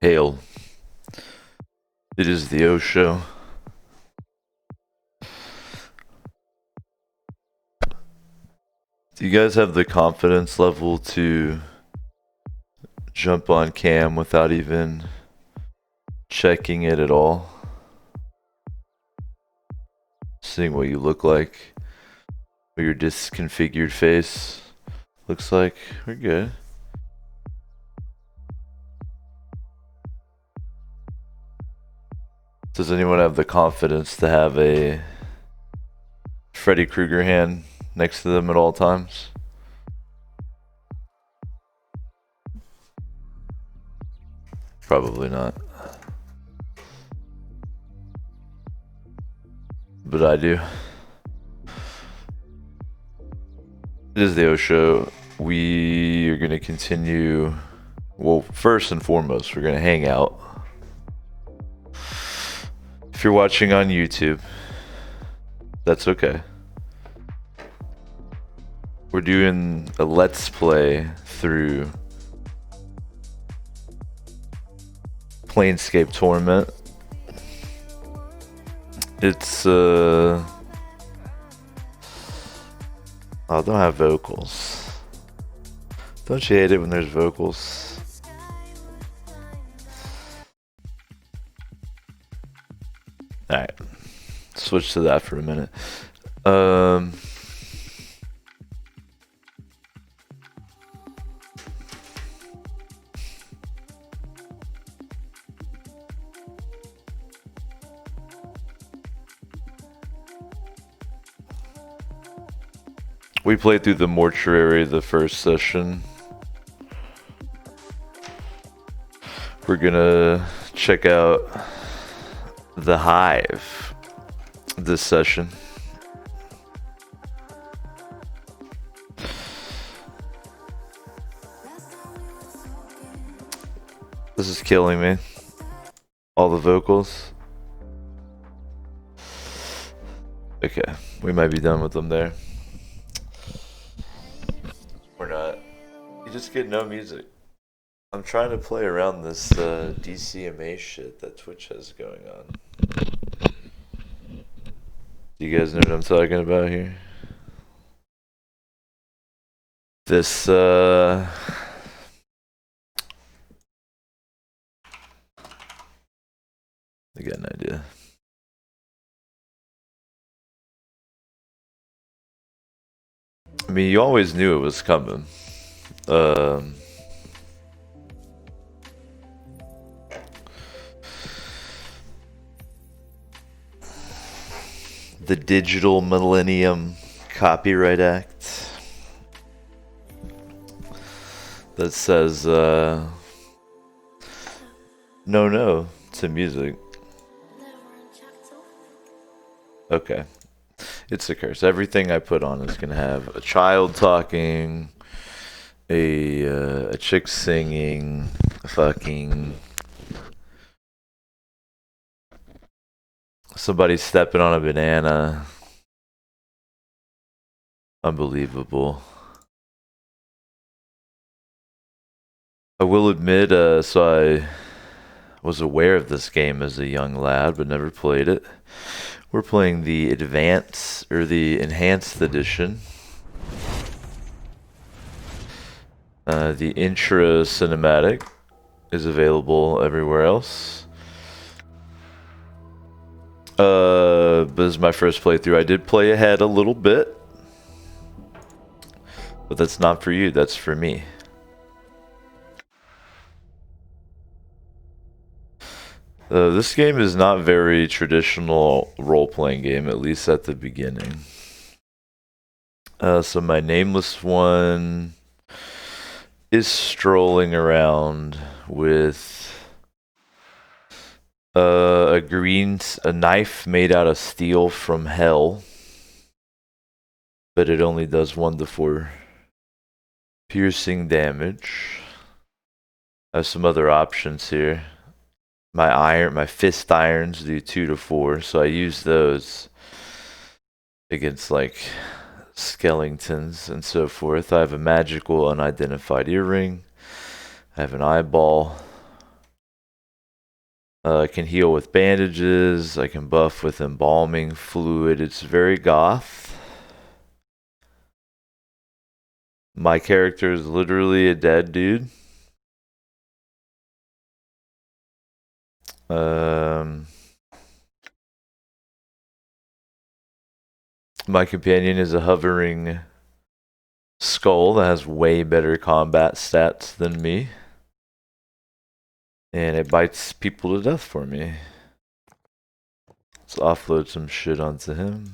Hail. It is the O Show. Do you guys have the confidence level to jump on cam without even checking it at all? Seeing what you look like, what your disconfigured face looks like. We're good. Does anyone have the confidence to have a Freddy Krueger hand next to them at all times? Probably not. But I do. It is the O Show. We are going to continue. Well, first and foremost, we're going to hang out. If you're watching on YouTube, that's okay. We're doing a let's play through Planescape Torment. It's oh, I don't have vocals. Don't you hate it when there's vocals? Alright, switch to that for a minute. We played through the mortuary the first session. We're gonna check out the hive this session. This is killing me. All the vocals. Okay, we might be done with them there. We're not. You just get no music. I'm trying to play around this DCMA shit that Twitch has going on. Do you guys know what I'm talking about here? This I got an idea. I mean, you always knew it was coming. The Digital Millennium Copyright Act that says no to music. Okay. It's a curse. Everything I put on is gonna have a child talking, a chick singing, fucking somebody stepping on a banana. Unbelievable. I will admit, so I was aware of this game as a young lad, but never played it. We're playing the Advanced, or the Enhanced Edition. The Intra Cinematic is available everywhere else. But this is my first playthrough. I did play ahead a little bit. But that's not for you, that's for me. This game is not very traditional role-playing game, at least at the beginning. So my nameless one is strolling around with a knife made out of steel from hell, but it only does 1d4 piercing damage. I have some other options here. My fist irons do 2-4, so I use those against like skeletons and so forth. I have a magical unidentified earring. I have an eyeball. I can heal with bandages. I can buff with embalming fluid. It's very goth. My character is literally a dead dude. My companion is a hovering skull that has way better combat stats than me. And it bites people to death for me. Let's offload some shit onto him.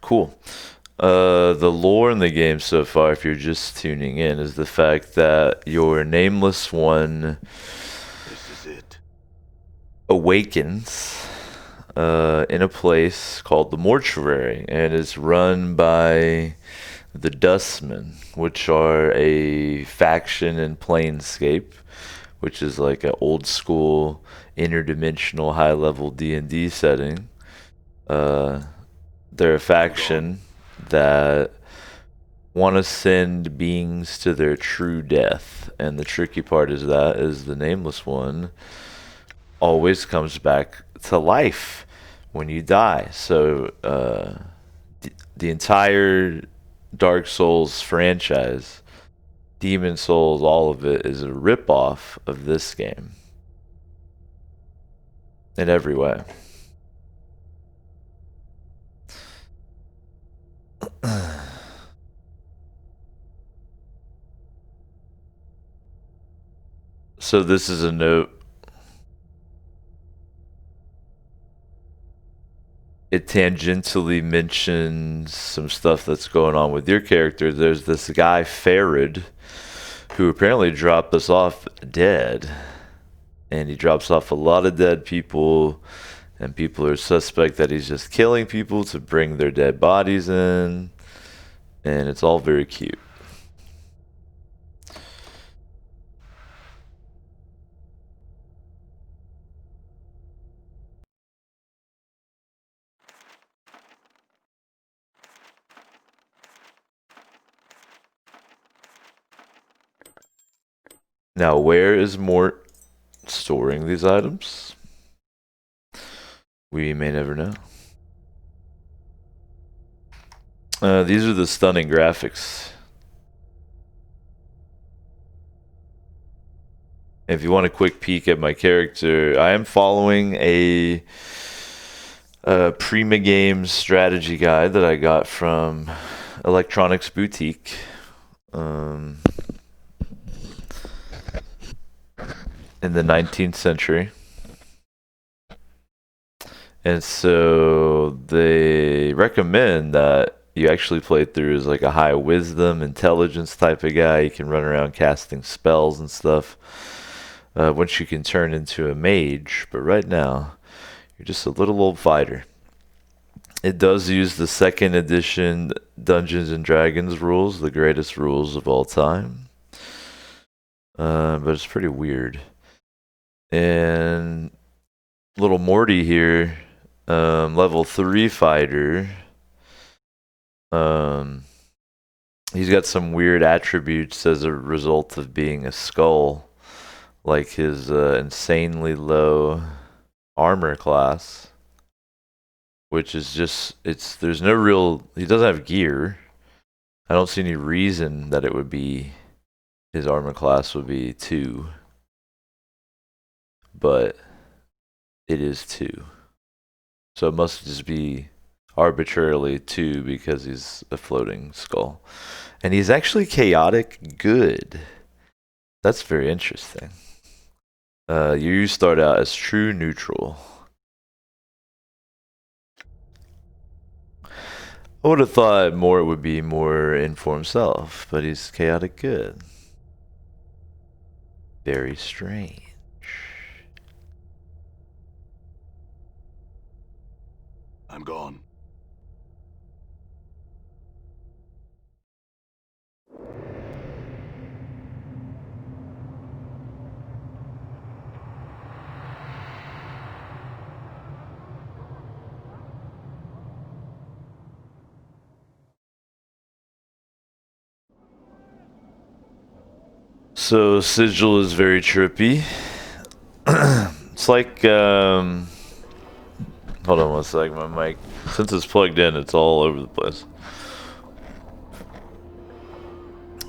Cool. The lore in the game so far, if you're just tuning in, is the fact that your nameless one awakens in a place called the Mortuary, and is run by the Dustmen, which are a faction in Planescape, which is like an old school interdimensional high level D&D setting. They're a faction that want to send beings to their true death, and the tricky part is the nameless one always comes back to life when you die. So the entire Dark Souls franchise, Demon Souls, all of it is a ripoff of this game in every way. So this is a note. It tangentially mentions some stuff that's going on with your character. There's this guy, Farid, who apparently dropped us off dead. And he drops off a lot of dead people, and people are suspect that he's just killing people to bring their dead bodies in. And it's all very cute. Now, where is Mort storing these items? We may never know. These are the stunning graphics. If you want a quick peek at my character, I am following a Prima Games strategy guide that I got from Electronics Boutique. In the 19th century. And so they recommend that you actually play through as like a high wisdom, intelligence type of guy. You can run around casting spells and stuff. Once you can turn into a mage, but right now you're just a little old fighter. It does use the 2nd edition Dungeons and Dragons rules, the greatest rules of all time. But it's pretty weird. And little Morty here, level 3 fighter. He's got some weird attributes as a result of being a skull, like his insanely low armor class, which is just, there's no real, he doesn't have gear. I don't see any reason that it would be, his armor class would be 2, but it is 2. So it must just be arbitrarily 2 because he's a floating skull. And he's actually chaotic good. That's very interesting. You start out as true neutral. I would have thought Mort would be more in for himself, but he's chaotic good. Very strange. I'm gone. So Sigil is very trippy. It's like hold on one sec, my mic. Since it's plugged in, it's all over the place.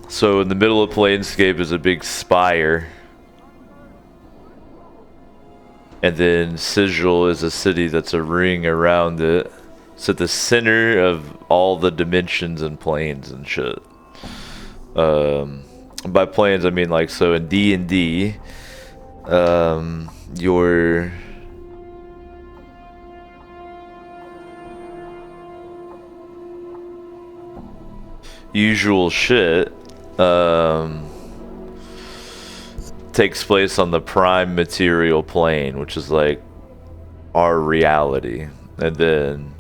So in the middle of Planescape is a big spire. And then Sigil is a city that's a ring around it. It's at the center of all the dimensions and planes and shit. By planes I mean like, so in D&D, your usual shit takes place on the prime material plane, which is like our reality. And then,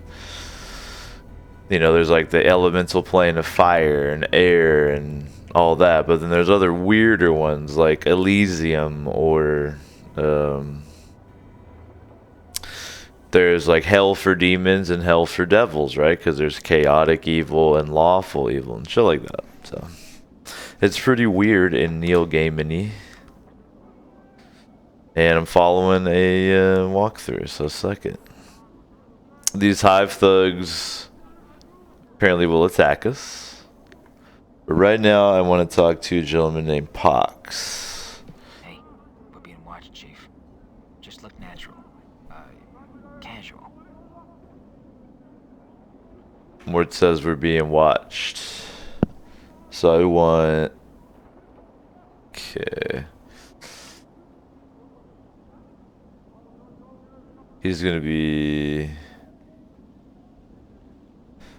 you know, there's like the elemental plane of fire and air and all that, but then there's other weirder ones like Elysium, or there's like hell for demons and hell for devils, right? Because there's chaotic evil and lawful evil and shit like that. So it's pretty weird in Neil Gaiman-y. And I'm following a walkthrough, so suck it. These hive thugs apparently will attack us. But right now I want to talk to a gentleman named Pox. Hey, we're being watched, Chief. Just look natural. Casual. Where it says we're being watched. So I want... Okay. He's gonna be...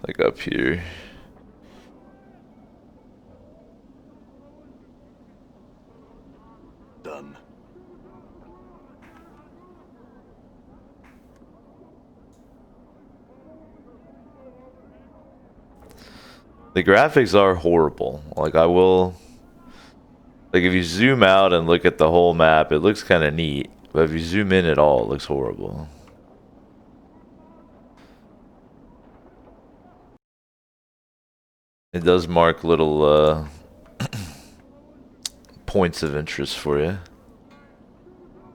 like up here. Done. The graphics are horrible. Like, I will... like, if you zoom out and look at the whole map, it looks kind of neat. But if you zoom in at all, it looks horrible. It does mark little points of interest for you.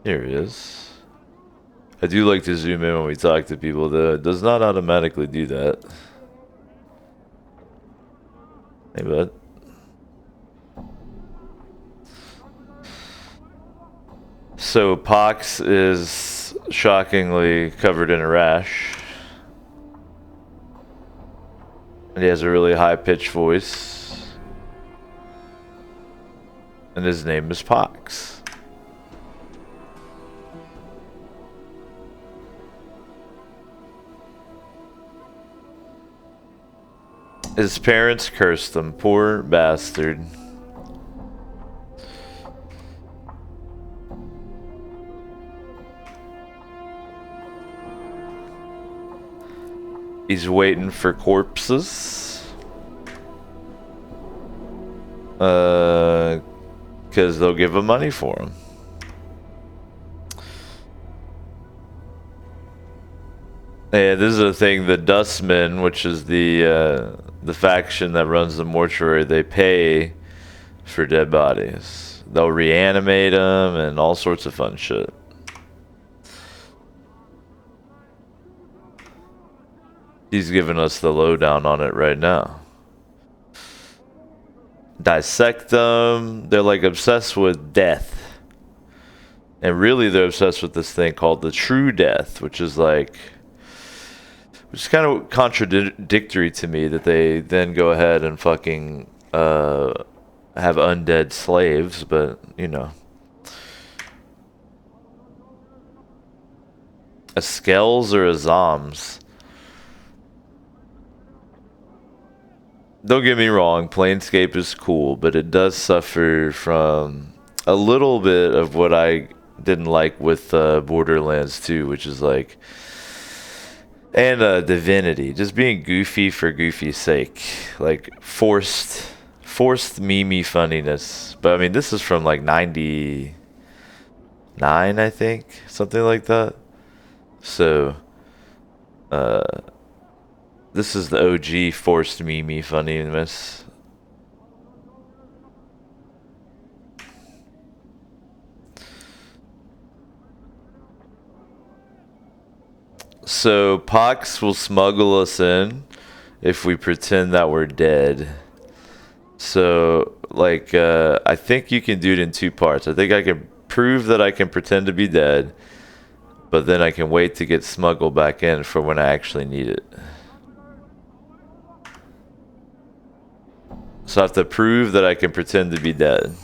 Here it is. I do like to zoom in when we talk to people, though. It does not automatically do that. Hey, bud. So Pox is shockingly covered in a rash. And he has a really high-pitched voice. And his name is Pox. His parents cursed him, poor bastard. He's waiting for corpses. Because they'll give him money for him. And this is the thing, the Dustmen, which is the faction that runs the mortuary, they pay for dead bodies. They'll reanimate them and all sorts of fun shit. He's giving us the lowdown on it right now. Dissect them. They're like obsessed with death. And really they're obsessed with this thing called the true death, which is like... which is kind of contradictory to me, that they then go ahead and fucking have undead slaves, but, you know. A Skells or a Zoms? Don't get me wrong, Planescape is cool, but it does suffer from a little bit of what I didn't like with Borderlands 2, which is like... and Divinity, just being goofy for goofy's sake, like forced meme funniness. But I mean, this is from like '99, I think, something like that. So, this is the OG forced meme funniness. So Pox will smuggle us in if we pretend that we're dead. So, like, I think you can do it in two parts. I think I can prove that I can pretend to be dead, but then I can wait to get smuggled back in for when I actually need it. So I have to prove that I can pretend to be dead.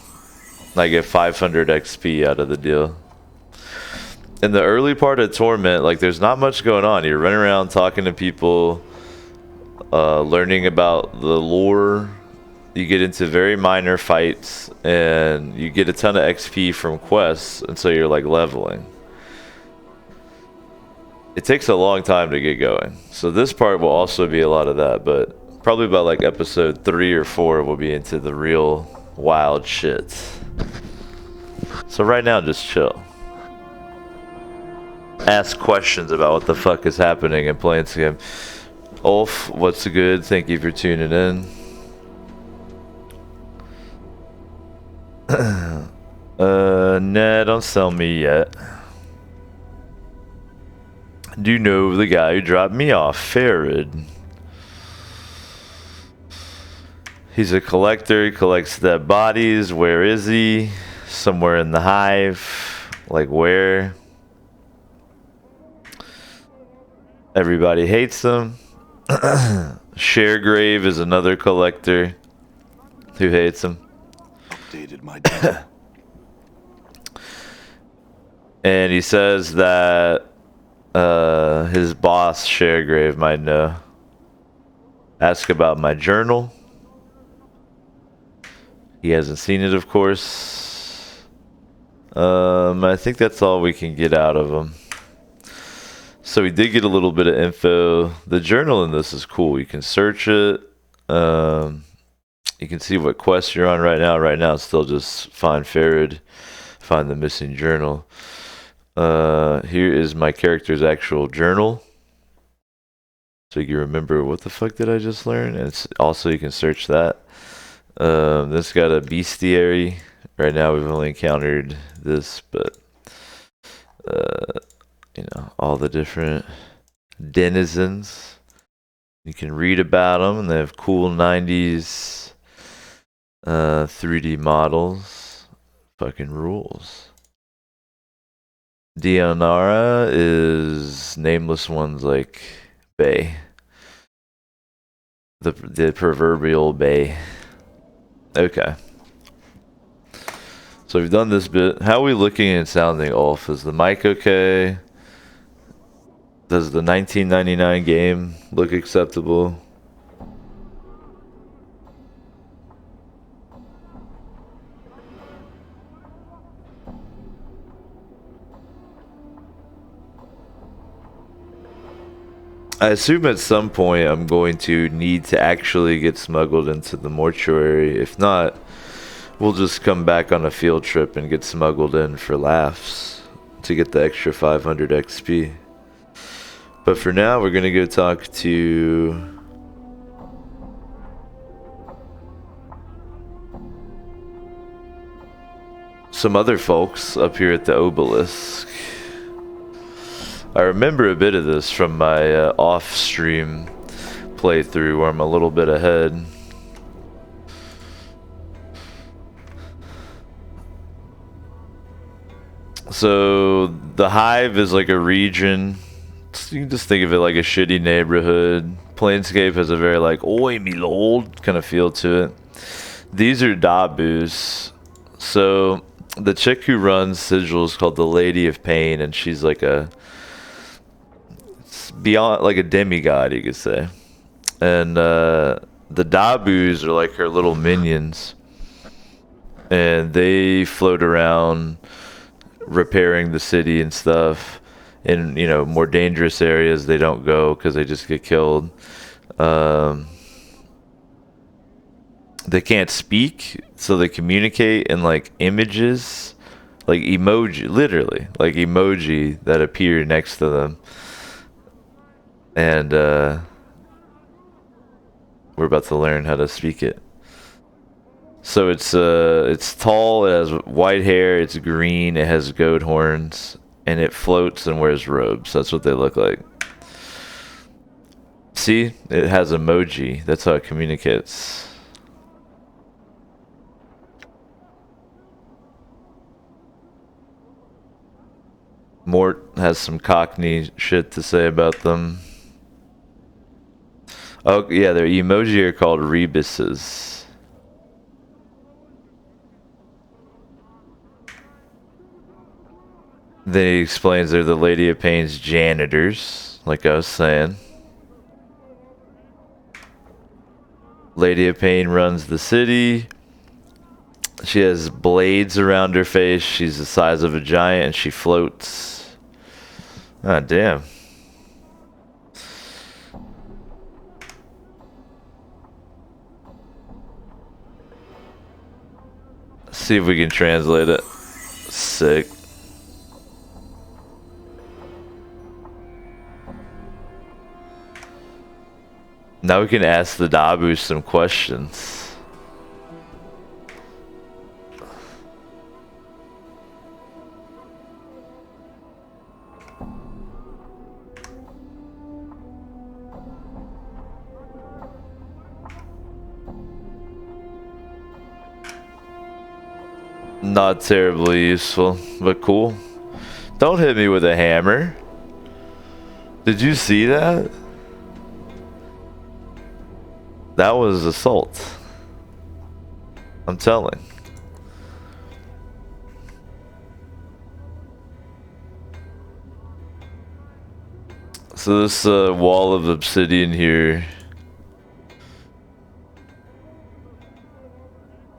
I get 500 XP out of the deal. In the early part of Torment, like, there's not much going on. You're running around talking to people, learning about the lore. You get into very minor fights, and you get a ton of XP from quests, and so you're like leveling. It takes a long time to get going. So this part will also be a lot of that, but probably by like episode 3 or 4 we'll be into the real wild shit. So right now, just chill. Ask questions about what the fuck is happening in Planescape. Ulf, what's good? Thank you for tuning in. Nah, don't sell me yet. Do you know the guy who dropped me off, Farid? He's a collector. He collects dead bodies. Where is he? Somewhere in the hive. Like where? Everybody hates him. Sharegrave is another collector who hates him. Updated my data. And he says that his boss, Sharegrave, might know. Ask about my journal. He hasn't seen it, of course. I think that's all we can get out of him. So we did get a little bit of info. The journal in this is cool. You can search it. You can see what quest you're on right now. Right now it's still just find Farid, find the missing journal. Here is my character's actual journal. So you can remember what the fuck did I just learn? And it's also you can search that. This got a bestiary. Right now we've only encountered this, but you know, all the different denizens. You can read about them, and they have cool 90s 3D models. Fucking rules. Dionara is Nameless One's like Bay. The proverbial Bay. Okay. So we've done this bit. How are we looking and sounding, Ulf? Is the mic okay? Does the 1999 game look acceptable? I assume at some point I'm going to need to actually get smuggled into the mortuary. If not, we'll just come back on a field trip and get smuggled in for laughs to get the extra 500 XP. But for now, we're gonna go talk to some other folks up here at the obelisk. I remember a bit of this from my off-stream playthrough where I'm a little bit ahead. So the hive is like a region. You can just think of it like a shitty neighborhood. Planescape has a very like oi me lord kind of feel to it. These are Dabus. So the chick who runs Sigil is called the Lady of Pain, and she's like it's beyond like a demigod, you could say. And the Dabus are like her little minions, and they float around repairing the city and stuff. In, you know, more dangerous areas they don't go because they just get killed. They can't speak, so they communicate in like images, like emoji, literally like emoji that appear next to them. And we're about to learn how to speak it. So it's tall, it has white hair, it's green, it has goat horns, and it floats and wears robes. That's what they look like. See, it has emoji. That's how it communicates. Mort has some Cockney shit to say about them. Oh, yeah, their emoji are called rebuses. Then he explains they're the Lady of Pain's janitors, like I was saying. Lady of Pain runs the city. She has blades around her face. She's the size of a giant and she floats. Ah, damn. See if we can translate it. Sick. Now we can ask the Dabu some questions. Not terribly useful, but cool. Don't hit me with a hammer. Did you see that? That was assault. I'm telling. So this wall of obsidian here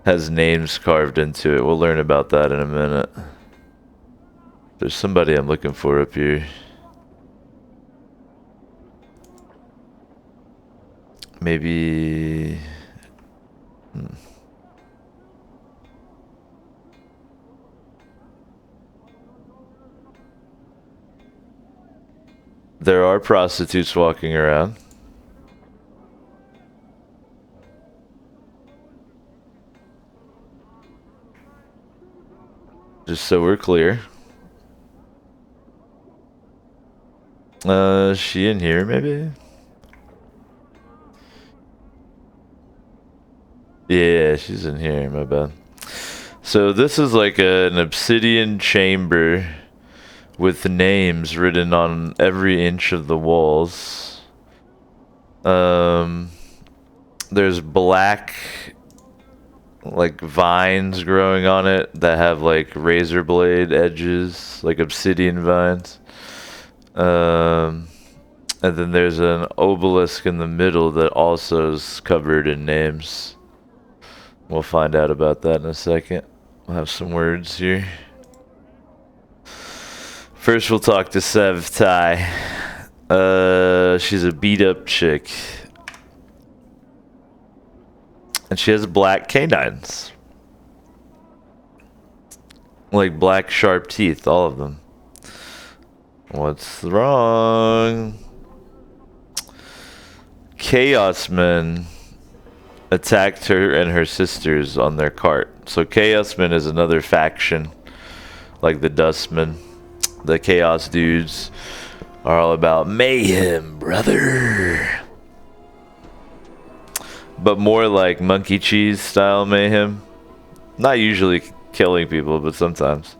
has names carved into it. We'll learn about that in a minute. There's somebody I'm looking for up here. Maybe... There are prostitutes walking around. Just so we're clear. Is she in here maybe? Yeah, she's in here, my bad. So this is like an obsidian chamber with names written on every inch of the walls. There's black like vines growing on it that have like razor blade edges, like obsidian vines. And then there's an obelisk in the middle that also is covered in names. We'll find out about that in a second. We'll have some words here. First, we'll talk to Sev Tai. She's a beat-up chick. And she has black canines. Like black sharp teeth, all of them. What's wrong? Chaos Men attacked her and her sisters on their cart. So Chaos Men is another faction, like the Dustmen. The Chaos dudes are all about mayhem, brother. But more like monkey cheese style mayhem. Not usually killing people, but sometimes.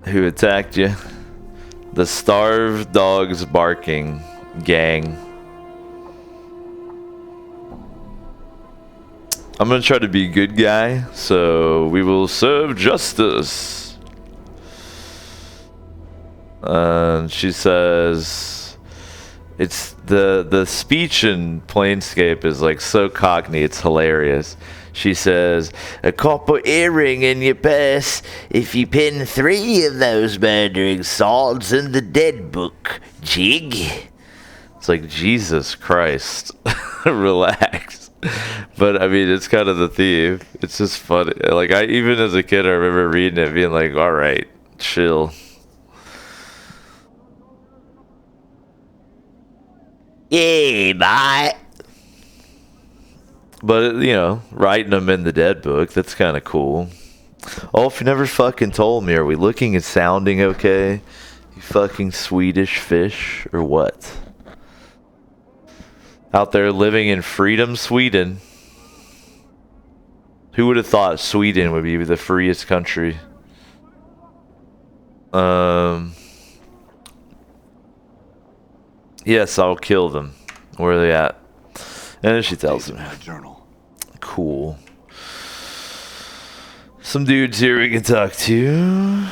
Who attacked you? The Starved Dogs Barking gang. I'm gonna try to be a good guy, so we will serve justice. She says, it's the speech in Planescape is like so cockney, it's hilarious. She says, a copper earring in your purse if you pin 3 of those murdering swords in the dead book, jig. It's like, Jesus Christ, relax. But I mean, it's kind of the theme. It's just funny. Like, even as a kid, I remember reading it being like, all right, chill. Yeah, mate. But, you know, writing them in the dead book, that's kind of cool. Oh, if you never fucking told me, are we looking and sounding okay? You fucking Swedish fish, or what? Out there living in freedom, Sweden. Who would have thought Sweden would be the freest country? Yes, I'll kill them. Where are they at? And she tells him. My journal. Cool. Some dudes here we can talk to.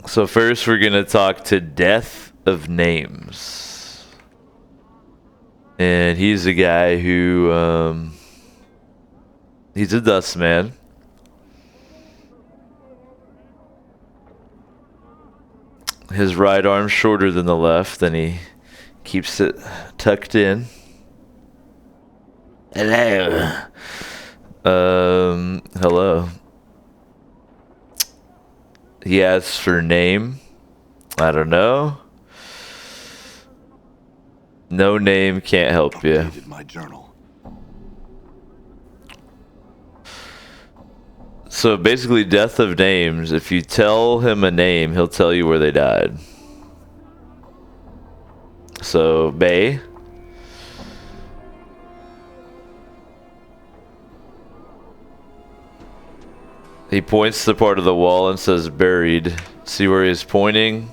So first we're gonna talk to Death of Names. And he's a guy who, he's a dust man. His right arm's shorter than the left, and he keeps it tucked in. Hello. Hello. He asks for name. I don't know. No name, can't help you. Updated my journal. So basically, Death of Names, if you tell him a name, he'll tell you where they died. So, Bay. He points to the part of the wall and says buried. See where he's pointing?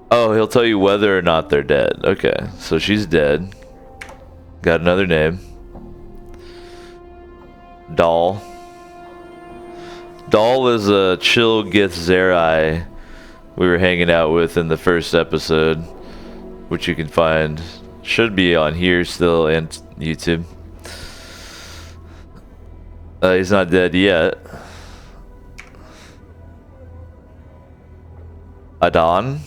Oh, he'll tell you whether or not they're dead. Okay, so she's dead. Got another name. Doll. Doll is a chill Gith Zerai we were hanging out with in the first episode, which you can find. Should be on here still and YouTube. He's not dead yet. Adon.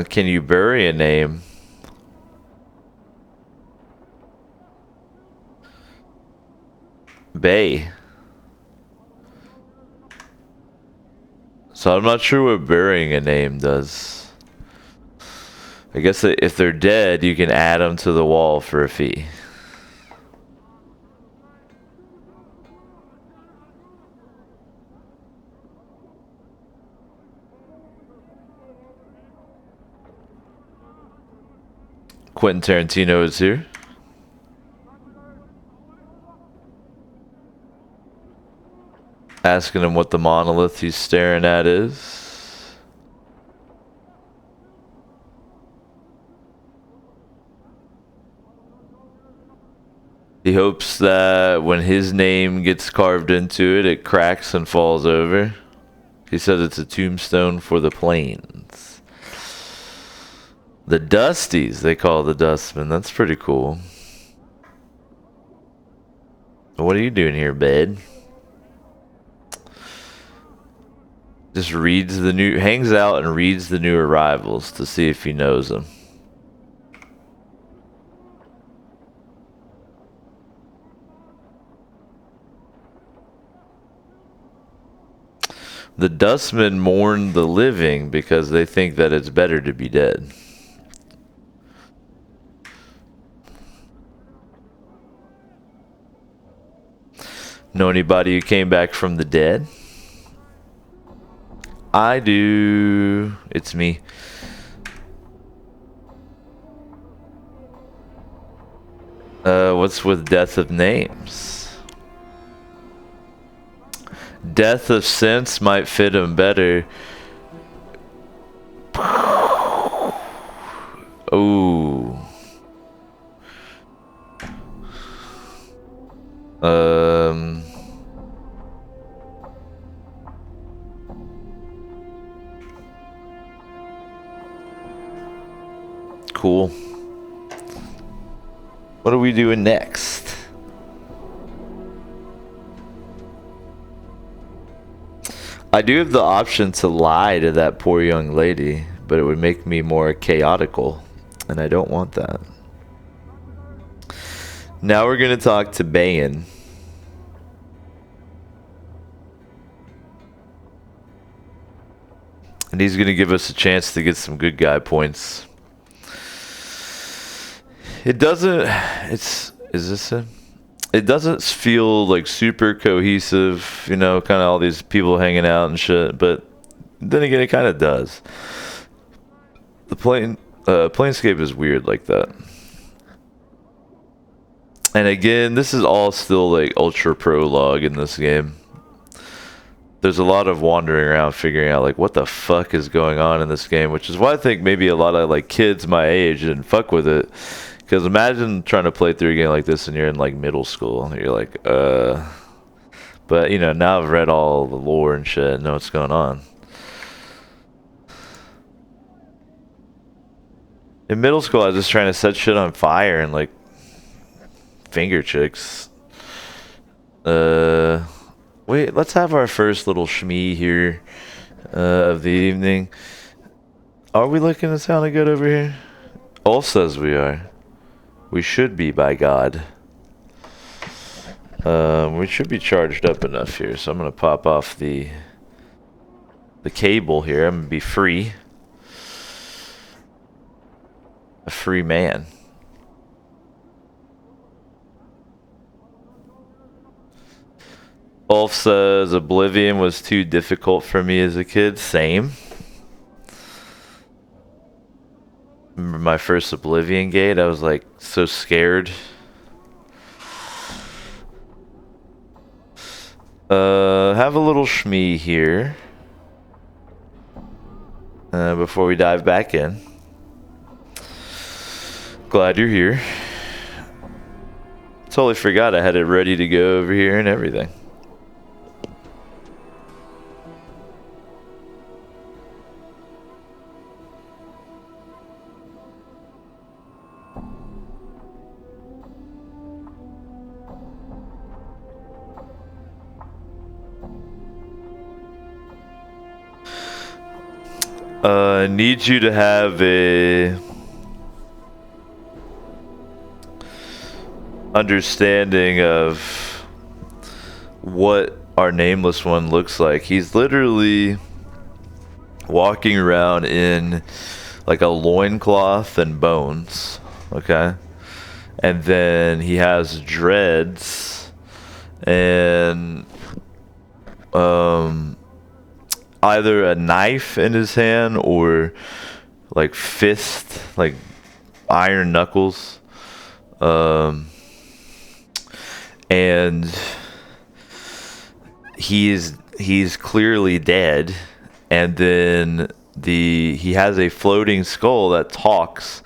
Can you bury a name? Bay. So I'm not sure what burying a name does. I guess that if they're dead, you can add them to the wall for a fee. Quentin Tarantino is here. Asking him what the monolith he's staring at is. He hopes that when his name gets carved into it, it cracks and falls over. He says it's a tombstone for the plains. The Dusties, they call the Dustmen. That's pretty cool. What are you doing here, bed? Just reads the new, hangs out and reads the new arrivals to see if he knows them. The Dustmen mourn the living because they think that it's better to be dead. Know anybody who came back from the dead? I do. It's me. What's with Death of Names? Death of Sense might fit him better. Ooh. Cool. What are we doing next? I do have the option to lie to that poor young lady, but it would make me more chaotical, and I don't want that. Now we're going to talk to Bayan. And he's gonna give us a chance to get some good guy points. It doesn't. Is this it? It doesn't feel like super cohesive, you know, kind of all these people hanging out and shit. But then again, it kind of does. The Planescape is weird like that. And again, this is all still like ultra prologue in this game. There's a lot of wandering around figuring out like what the fuck is going on in this game, which is why I think maybe a lot of like kids my age didn't fuck with it. Because imagine trying to play through a game like this and you're in like middle school and you're like, But you know, now I've read all the lore and shit and know what's going on. In middle school, I was just trying to set shit on fire and like finger chicks. Wait, let's have our first little shmee here of the evening. Are we looking to sound good over here? Ulf says we are. We should be, by God. We should be charged up enough here, so I'm gonna pop off the cable here. I'm gonna be free. A free man. Ulf says Oblivion was too difficult for me as a kid. Same. Remember my first Oblivion gate? I was like so scared. Have a little shmee here. Before we dive back in. Glad you're here. Totally forgot I had it ready to go over here and everything. I need you to have a understanding of what our nameless one looks like. He's literally walking around in like a loincloth and bones, okay? And then he has dreads and either a knife in his hand or like fist, like iron knuckles. And he's clearly dead. And then he has a floating skull that talks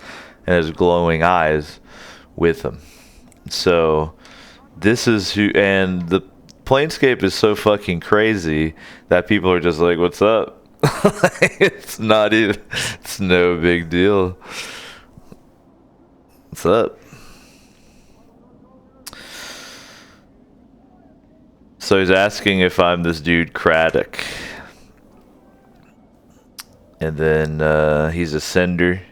and has glowing eyes with him. So this is who, and the Planescape is so fucking crazy that people are just like, what's up? It's not even, it's no big deal. What's up? So he's asking if I'm this dude Craddock. And then he's a sender.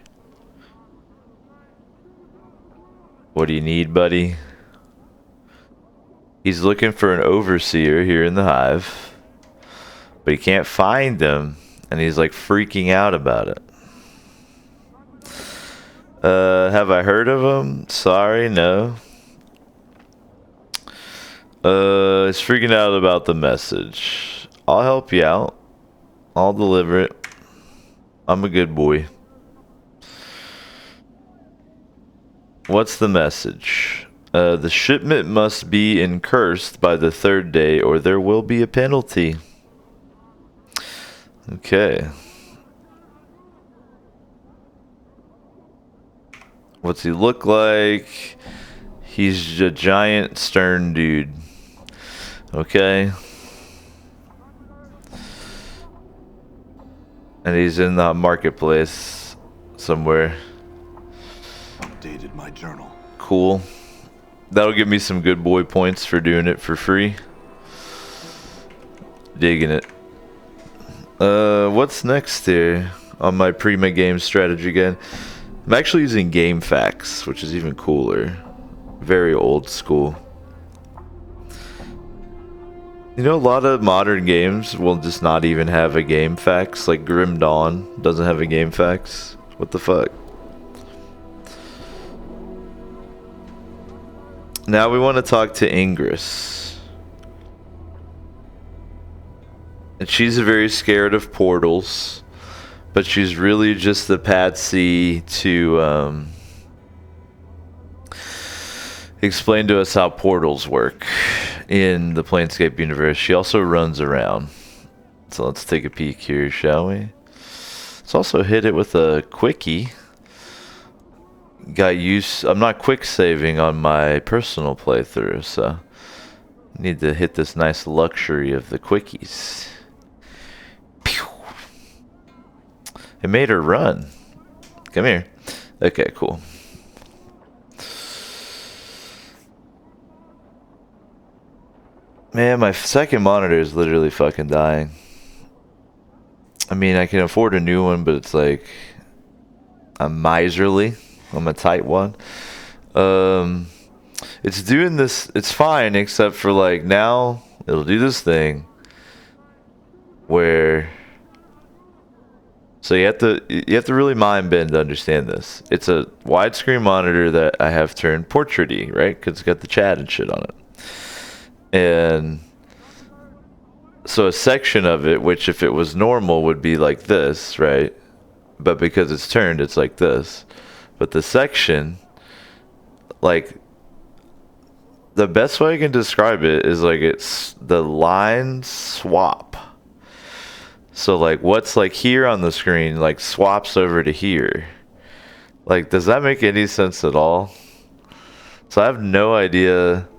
What do you need, buddy? He's looking for an overseer here in the hive. But he can't find them. And he's like freaking out about it. Have I heard of him? Sorry, no. He's freaking out about the message. I'll help you out. I'll deliver it. I'm a good boy. What's the message? The shipment must be incursed by the 3rd day or there will be a penalty. Okay. What's he look like? He's a giant stern dude. Okay. And he's in the marketplace somewhere. Updated my journal. Cool. That'll give me some good boy points for doing it for free. Digging it. What's next here on my Prima game strategy again? I'm actually using game facts, which is even cooler. Very old school. You know, a lot of modern games will just not even have a game fax. Like Grim Dawn doesn't have a game fax. What the fuck? Now we want to talk to Ingress. And she's very scared of portals. But she's really just the patsy to explain to us how portals work in the Planescape universe. She also runs around. So let's take a peek here, shall we? Let's also hit it with a quickie. I'm not quick saving on my personal playthrough, so need to hit this nice luxury of the quickies. Pew. It made her run. Come here. Okay, cool. Man, my second monitor is literally fucking dying. I mean, I can afford a new one, but it's like I'm miserly. I'm a tight one. It's doing this. It's fine, except for like now it'll do this thing where. So you have to really mind bend to understand this. It's a widescreen monitor that I have turned portrait-y, right? Because it's got the chat and shit on it. And so a section of it, which if it was normal would be like this, right? But because it's turned, it's like this. But the section, like, the best way I can describe it is like it's the lines swap. So like what's like here on the screen like swaps over to here. Like, does that make any sense at all? So I have no idea.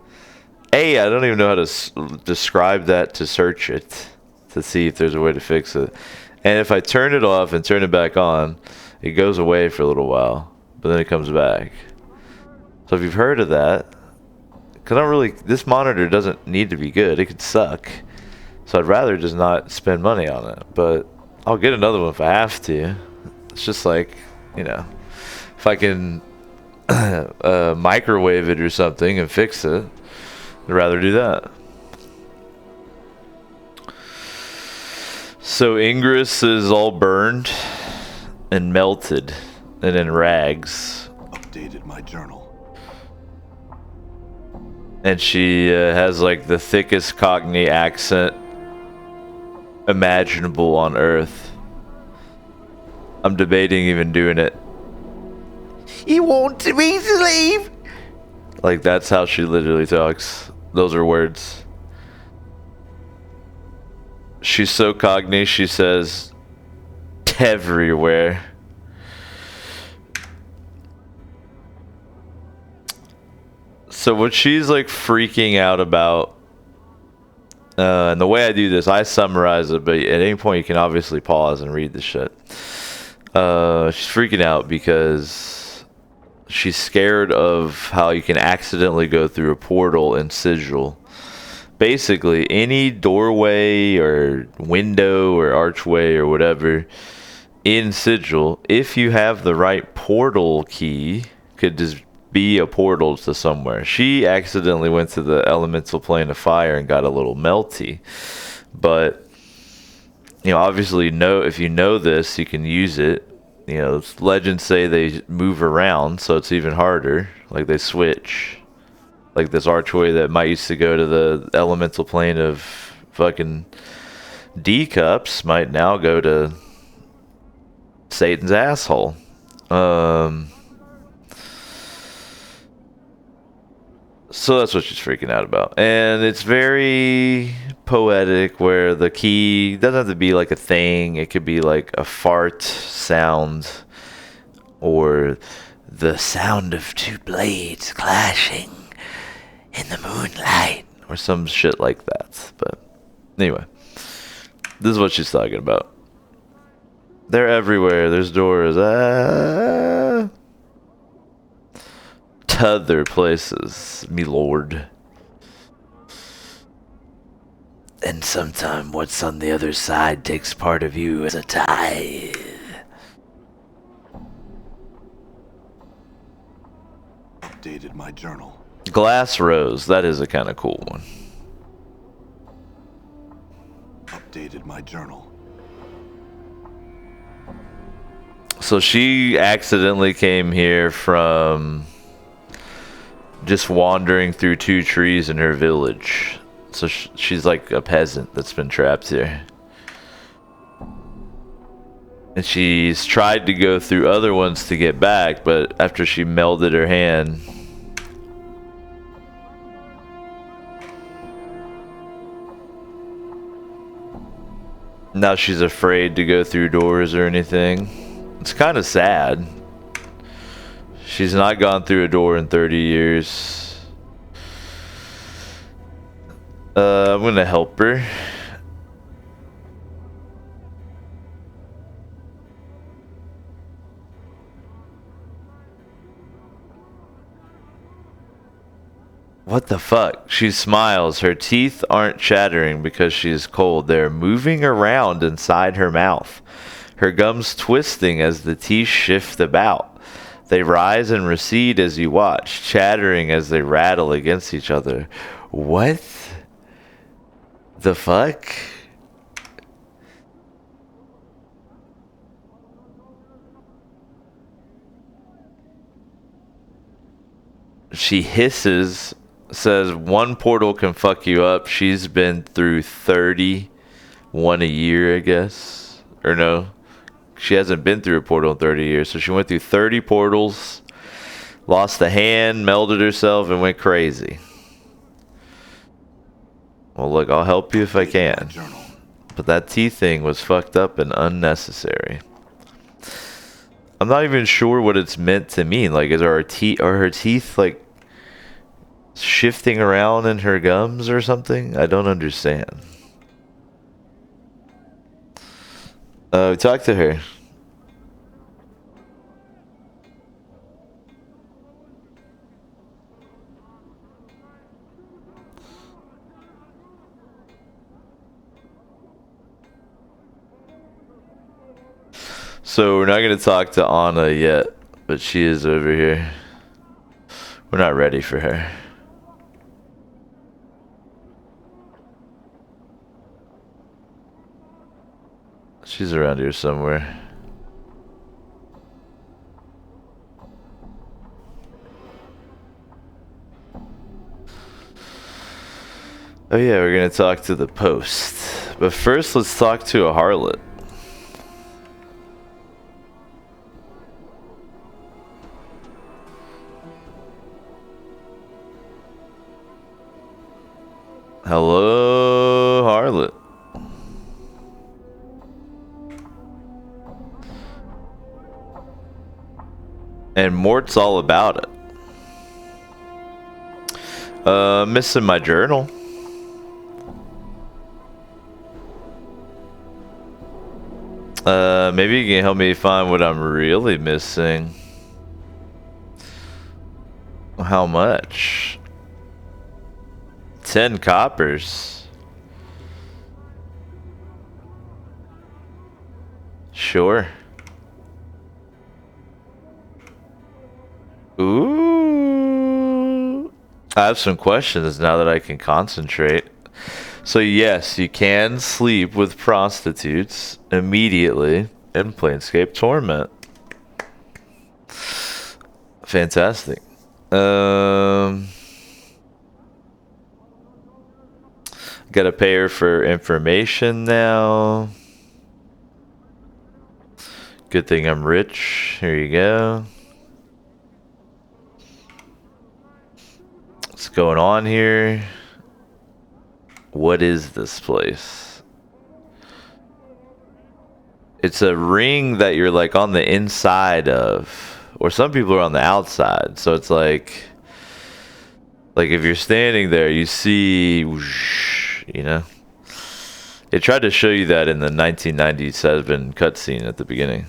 I don't even know how to describe that to search it to see if there's a way to fix it. And if I turn it off and turn it back on, it goes away for a little while, but then it comes back. So if you've heard of that, because this monitor doesn't need to be good. It could suck. So I'd rather just not spend money on it. But I'll get another one if I have to. It's just like, you know, if I can microwave it or something and fix it, I'd rather do that. So Ingress is all burned and melted and in rags. Updated my journal. And she has like the thickest Cockney accent imaginable on Earth. I'm debating even doing it. You want me to leave? Like, that's how she literally talks. Those are words. She's so Cockney, she says everywhere. So what she's like freaking out about, and the way I do this, I summarize it, but at any point you can obviously pause and read the shit. She's freaking out because she's scared of how you can accidentally go through a portal in Sigil. Basically, any doorway or window or archway or whatever in Sigil, if you have the right portal key, could just be a portal to somewhere. She accidentally went to the elemental plane of fire and got a little melty. But, you know, obviously if you know this, you can use it. You know, legends say they move around, so it's even harder. Like, they switch. Like, this archway that might used to go to the elemental plane of fucking D-cups might now go to Satan's asshole. So that's what she's freaking out about. And it's very poetic where the key doesn't have to be like a thing. It could be like a fart sound or the sound of two blades clashing in the moonlight or some shit like that. But anyway, this is what she's talking about. They're everywhere. There's doors. Other places, me lord. And sometime what's on the other side takes part of you as a tithe. Updated my journal. Glass Rose, that is a kind of cool one. Updated my journal. So she accidentally came here from just wandering through 2 trees in her village. So she's like a peasant that's been trapped here. And she's tried to go through other ones to get back, but after she melded her hand, now she's afraid to go through doors or anything. It's kind of sad. She's not gone through a door in 30 years. I'm gonna help her. What the fuck? She smiles. Her teeth aren't chattering because she is cold. They're moving around inside her mouth. Her gums twisting as the teeth shift about. They rise and recede as you watch, chattering as they rattle against each other. What the fuck? She hisses, says one portal can fuck you up. She's been through 31 a year, I guess. Or no, she hasn't been through a portal in 30 years. So she went through 30 portals, lost a hand, melded herself, and went crazy. Well, look, I'll help you if I can. But that teeth thing was fucked up and unnecessary. I'm not even sure what it's meant to mean. Like, are her teeth like shifting around in her gums or something? I don't understand. Talk to her. So we're not going to talk to Anna yet, but she is over here. We're not ready for her. She's around here somewhere. Oh yeah, we're going to talk to the post. But first, let's talk to a harlot. Hello, harlot. And Mort's all about it. Missing my journal. Maybe you can help me find what I'm really missing. How much? 10 coppers. Sure. Ooh. I have some questions now that I can concentrate. So yes, you can sleep with prostitutes immediately in Planescape Torment. Fantastic. Gotta pay her for information now. Good thing I'm rich. Here you go. What's going on here? What is this place? It's a ring that you're like on the inside of, or some people are on the outside. So it's like if you're standing there, you see, whoosh, you know. It tried to show you that in the 1997 cutscene at the beginning.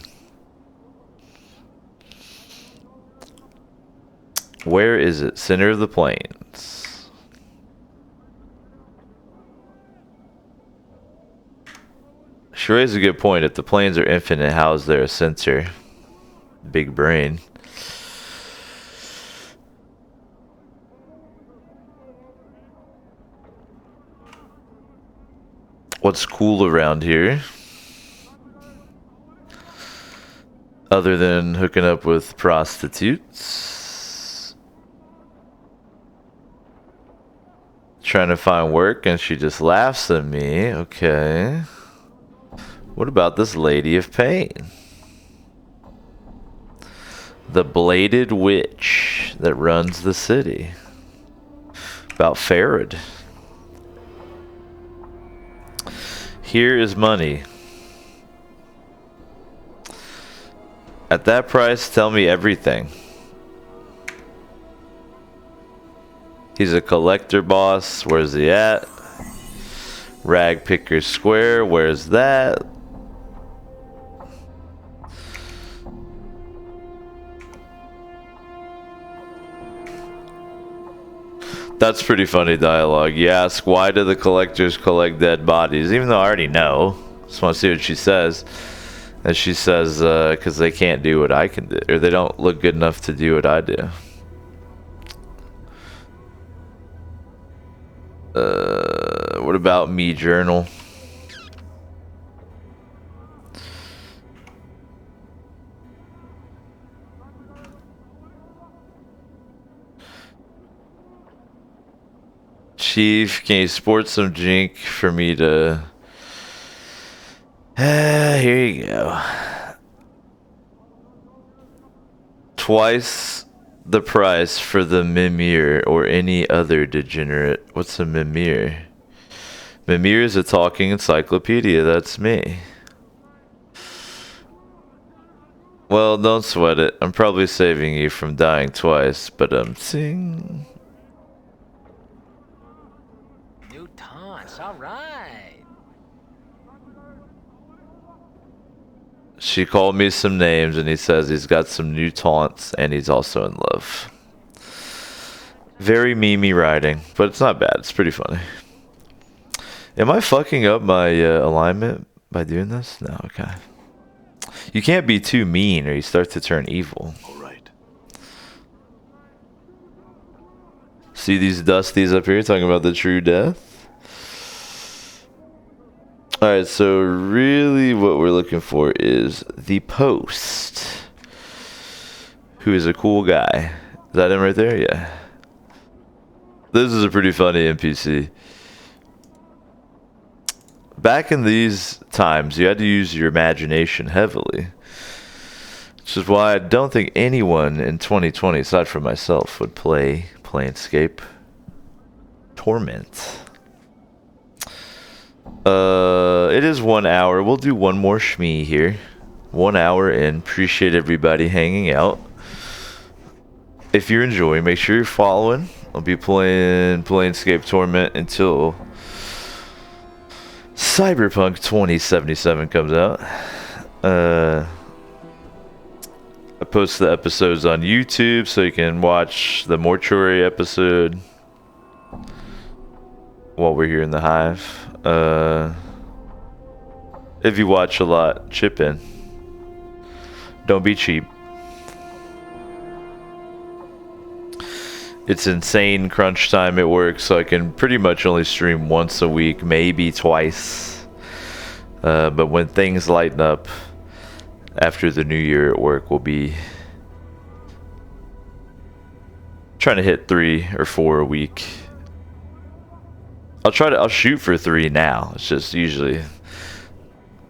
Where is it? Center of the plains. She raised a good point. If the planes are infinite, how is there a center? Big brain. what's cool around here. Other than hooking up with prostitutes. Trying to find work and she just laughs at me. Okay. What about this Lady of Pain? The bladed witch that runs the city. About Farad. Here is money. At that price, tell me everything. He's a collector boss. Where's he at? Rag Picker Square. Where's that? That's pretty funny dialogue. You ask, why do the collectors collect dead bodies? Even though I already know. Just want to see what she says. And she says, because they can't do what I can do. Or they don't look good enough to do what I do. What about me journal? Chief, can you sport some jink for me to... here you go. Twice the price for the Mimir or any other degenerate. What's a Mimir? Mimir is a talking encyclopedia. That's me. Well, don't sweat it. I'm probably saving you from dying twice, but sing. New taunts, alright. She called me some names and he says he's got some new taunts and he's also in love. Very memey writing, but it's not bad. It's pretty funny. Am I fucking up my alignment by doing this? No, okay. You can't be too mean or you start to turn evil. All right. See these dusties up here talking about the true death? Alright, so really what we're looking for is the Post. Who is a cool guy. Is that him right there? Yeah. This is a pretty funny NPC. Back in these times, you had to use your imagination heavily. Which is why I don't think anyone in 2020, aside from myself, would play Planescape Torment. It is 1 hour. We'll do one more shmee here. 1 hour in. Appreciate everybody hanging out. If you're enjoying, make sure you're following. I'll be playing Planescape Torment until Cyberpunk 2077 comes out. I post the episodes on YouTube so you can watch the Mortuary episode while we're here in the Hive. If you watch a lot, chip in. Don't be cheap. It's insane crunch time at work, so I can pretty much only stream once a week, maybe twice. But when things lighten up after the new year at work, we'll be trying to hit 3 or 4 a week. I'll shoot for 3 now. It's just usually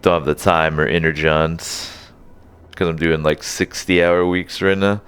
don't have the time or energens because I'm doing like 60-hour weeks right now.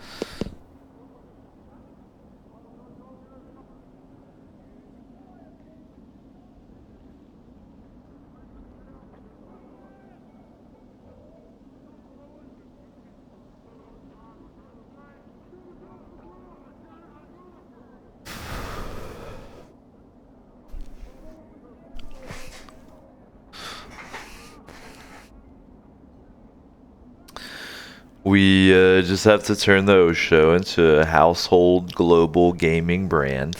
We just have to turn the O Show into a household global gaming brand.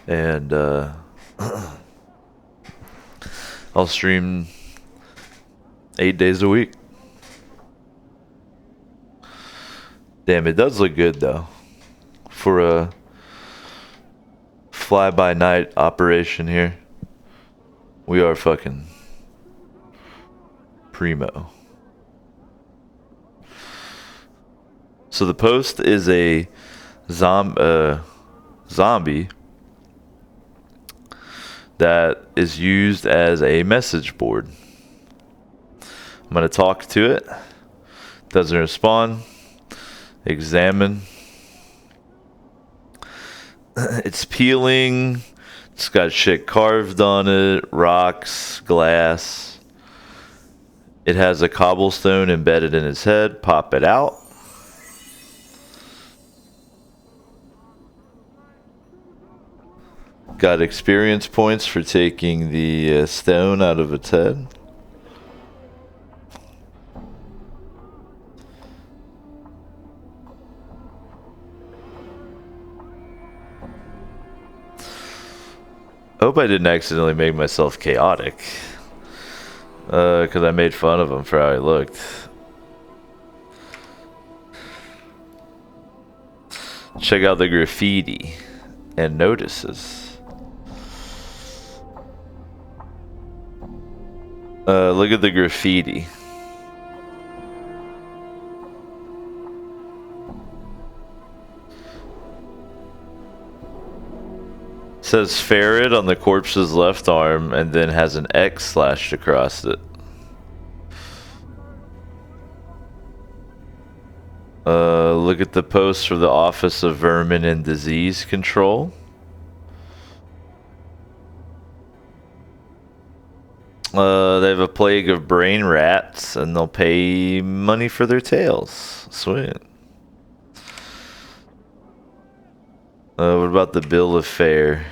And I'll stream 8 days a week. Damn, it does look good though. For a fly-by-night operation here. We are fucking primo. So the post is a zombie that is used as a message board. I'm going to talk to it. Doesn't respond. Examine. It's peeling. It's got shit carved on it. Rocks, glass. It has a cobblestone embedded in its head. Pop it out. Got experience points for taking the stone out of its head. I hope I didn't accidentally make myself chaotic. Because I made fun of him for how he looked. Check out the graffiti and notices. Look at the graffiti. Says ferret on the corpse's left arm and then has an X slashed across it. Look at the post for the Office of Vermin and Disease Control. They have a plague of brain rats and they'll pay money for their tails. Sweet. What about the bill of fare?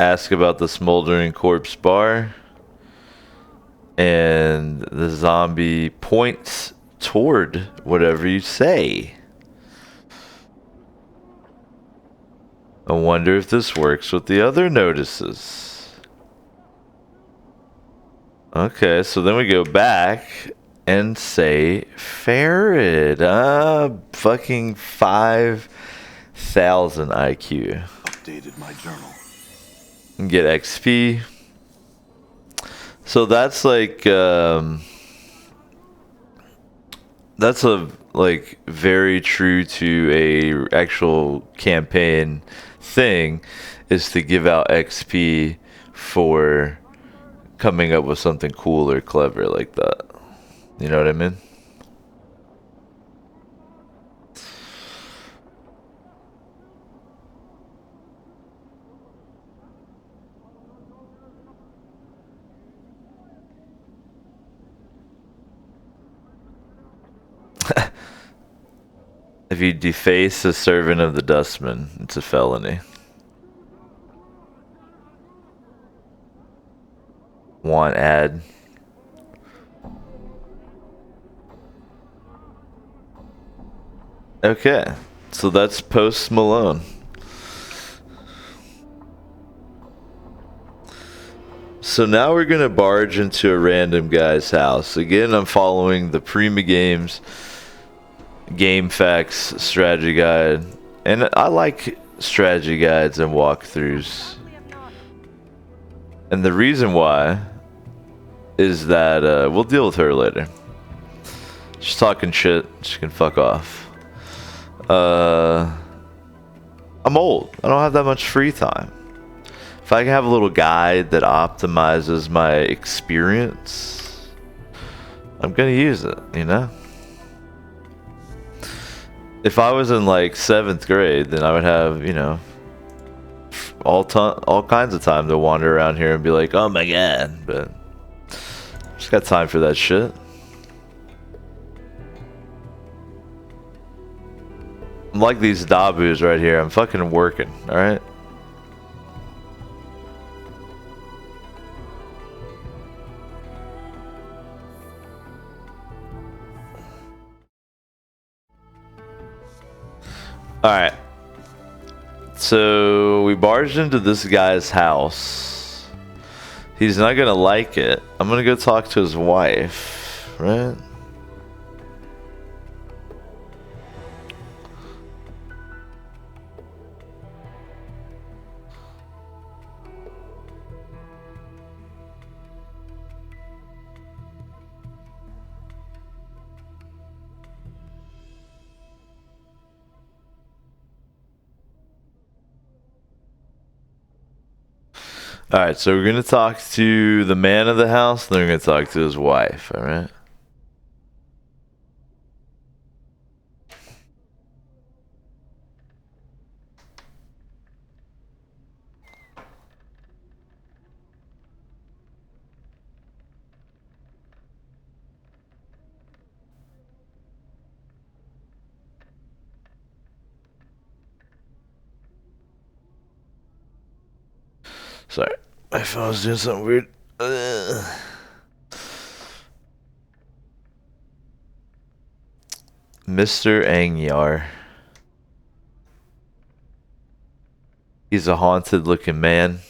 Ask about the smoldering corpse bar. And the zombie points toward whatever you say. I wonder if this works with the other notices. Okay, so then we go back and say ferret. Fucking 5,000 IQ. Updated my journal. And get XP. So that's like that's a like very true to a actual campaign thing, is to give out XP for coming up with something cool or clever like that. You know what I mean? If you deface a servant of the dustman, it's a felony. Want ad. Okay, so that's Post Malone. So now we're gonna barge into a random guy's house. Again, I'm following the Prima Games Game Facts strategy guide, and I like strategy guides and walkthroughs. And the reason why is that we'll deal with her later. She's talking shit. She can fuck off. I'm old. I don't have that much free time. If I can have a little guide that optimizes my experience, I'm gonna use it, you know? If I was in like 7th grade, then I would have, you know, all kinds of time to wander around here and be like, oh my god, but just got time for that shit. I'm like these Dabus right here. I'm fucking working, alright? Alright. So we barged into this guy's house. He's not gonna like it. I'm gonna go talk to his wife, right? Alright, so we're gonna talk to the man of the house, and then we're gonna talk to his wife, alright? Sorry, my phone's doing something weird. Mr. Angyar. He's a haunted looking man.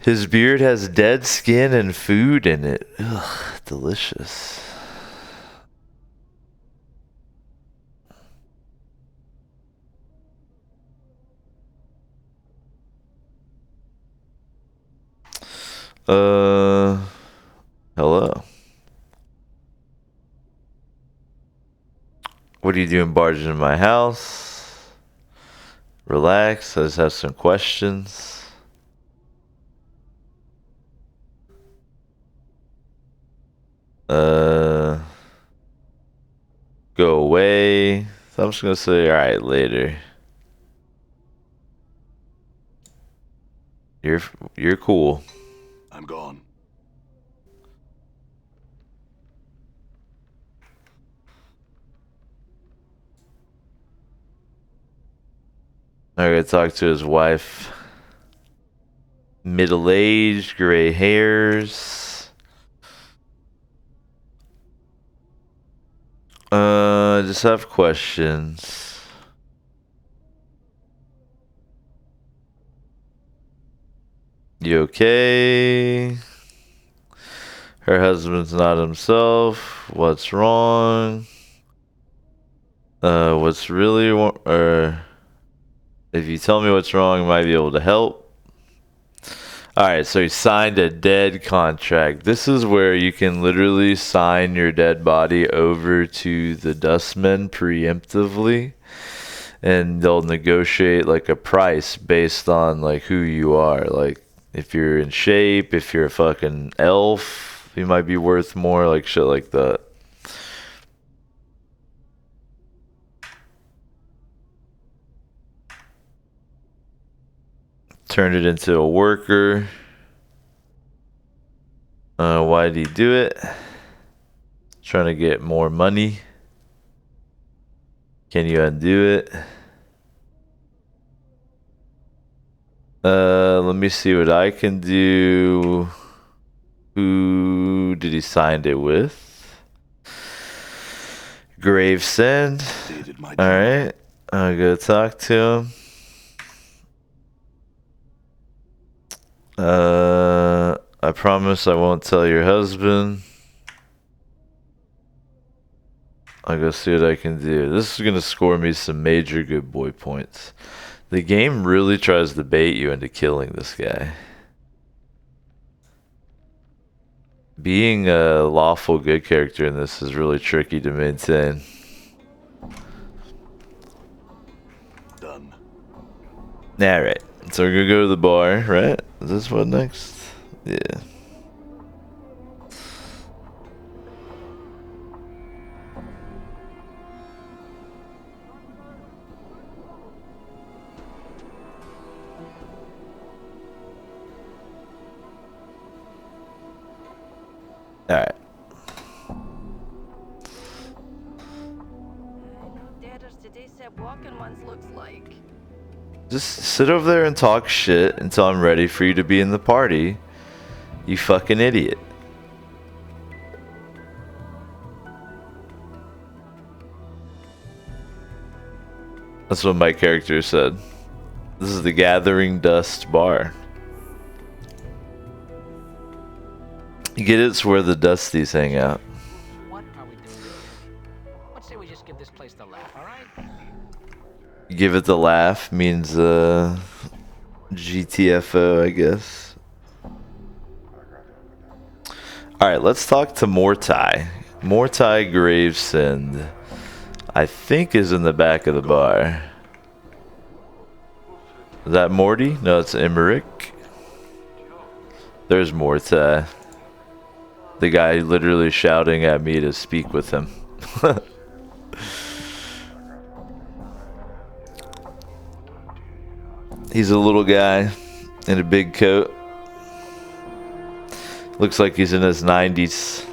His beard has dead skin and food in it. Ugh, delicious. Hello. What are you doing barging in my house? Relax, I just have some questions. Go away. So I'm just gonna say, alright, later. You're cool. I'm gone. I gotta talk to his wife. Middle-aged, gray hairs. I just have questions. You okay? Her husband's not himself. What's wrong? What's really wrong? If you tell me what's wrong, I might be able to help. Alright, so he signed a dead contract. This is where you can literally sign your dead body over to the dustmen preemptively. And they'll negotiate like a price based on like who you are. Like if you're in shape, if you're a fucking elf, you might be worth more, like shit like that. Turned it into a worker. Why did he do it? Trying to get more money. Can you undo it? Let me see what I can do. Who did he sign it with? Gravesend. Alright. I'll go talk to him. I promise I won't tell your husband. I'll go see what I can do. This is gonna score me some major good boy points. The game really tries to bait you into killing this guy. Being a lawful good character in this is really tricky to maintain. Done. Alright, so we're gonna go to the bar, right? Is this what next? Yeah. Alright. Just sit over there and talk shit until I'm ready for you to be in the party. You fucking idiot. That's what my character said. This is the Gathering Dust bar. You get it? It's where the Dusties hang out. What are we doing here? Let's say we just give this place the laugh, alright? Give it the laugh means GTFO, I guess. Alright, let's talk to Mortai. Mortai Gravesend, I think, is in the back of the bar. Is that Morty? No, it's Emmerich. There's Morta. The guy literally shouting at me to speak with him. He's a little guy in a big coat. Looks like he's in his 90s.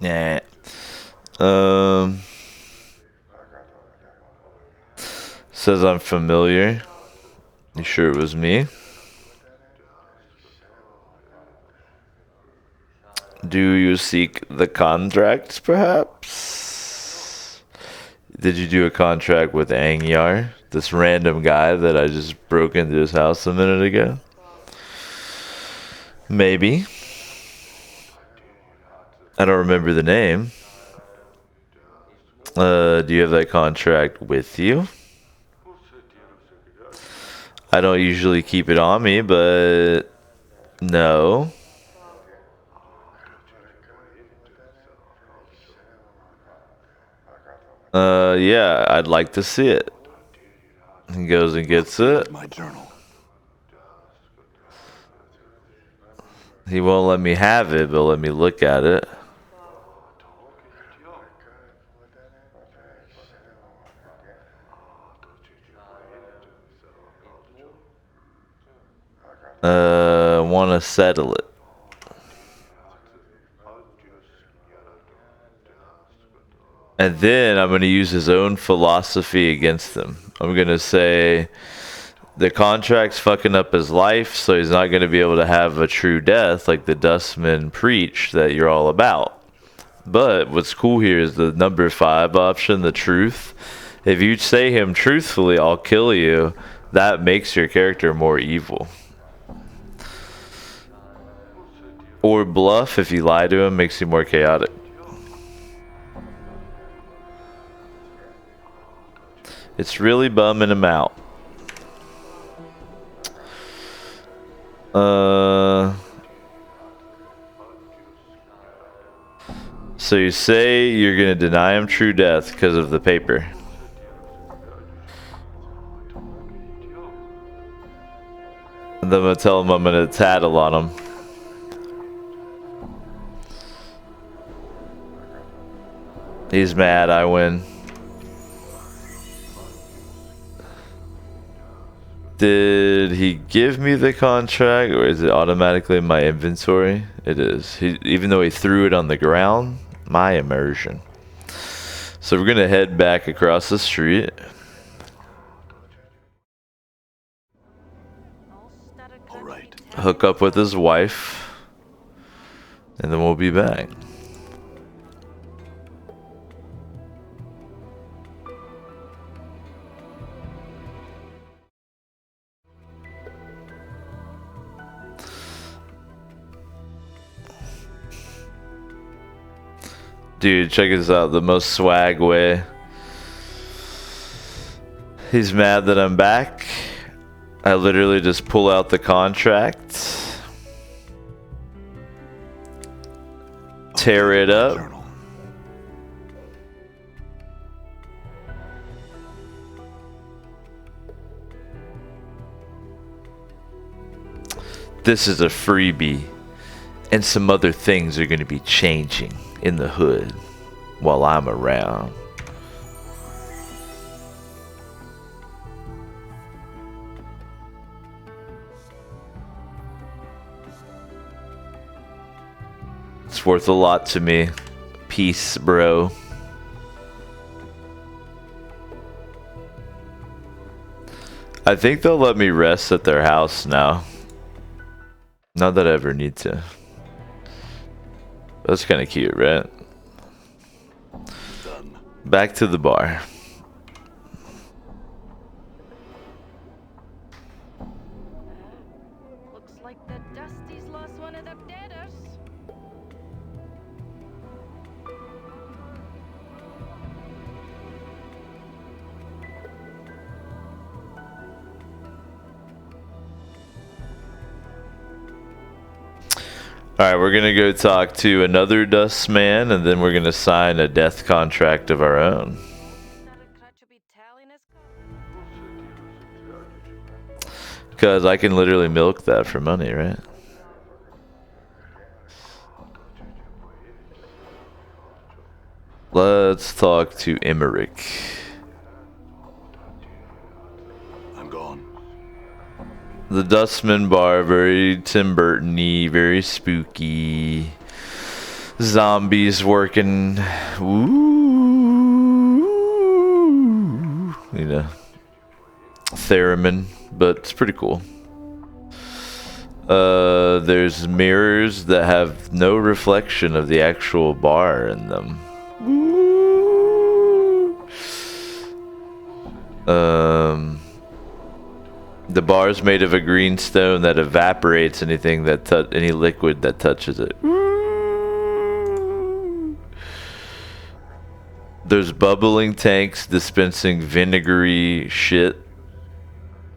Yeah. Says I'm familiar. You sure it was me? Do you seek the contract, perhaps? Did you do a contract with Angyar, this random guy that I just broke into his house a minute ago? Maybe. I don't remember the name. Do you have that contract with you? I don't usually keep it on me, but no. Yeah, I'd like to see it. He goes and gets it. My journal. He won't let me have it, but let me look at it. Want to settle it. And then I'm going to use his own philosophy against him. I'm going to say the contract's fucking up his life, so he's not going to be able to have a true death like the Dustmen preach that you're all about. But what's cool here is the number 5 option, the truth. If you say him truthfully, I'll kill you, that makes your character more evil. Or bluff, if you lie to him, makes you more chaotic. It's really bumming him out. So you say you're gonna deny him true death because of the paper. And then I'm gonna tell him I'm gonna tattle on him. He's mad, I win. Did he give me the contract, or is it automatically in my inventory? It is. Even though he threw it on the ground, my immersion. So we're gonna head back across the street. All right. Hook up with his wife, and then we'll be back. Dude, check this out. The most swag way. He's mad that I'm back. I literally just pull out the contract. Tear it up. Journal. This is a freebie. And some other things are going to be changing in the hood while I'm around. It's worth a lot to me. Peace, bro. I think they'll let me rest at their house now. Not that I ever need to. That's kind of cute, right? Done. Back to the bar. Alright, we're gonna go talk to another dust man, and then we're gonna sign a death contract of our own. Because I can literally milk that for money, right? Let's talk to Emmerich. I'm gone. The Dustman Bar, very Tim Burton-y, very spooky. Zombies working. Ooh, you know, theremin, but it's pretty cool. There's mirrors that have no reflection of the actual bar in them. The bar is made of a green stone that evaporates anything that any liquid that touches it. There's bubbling tanks dispensing vinegary shit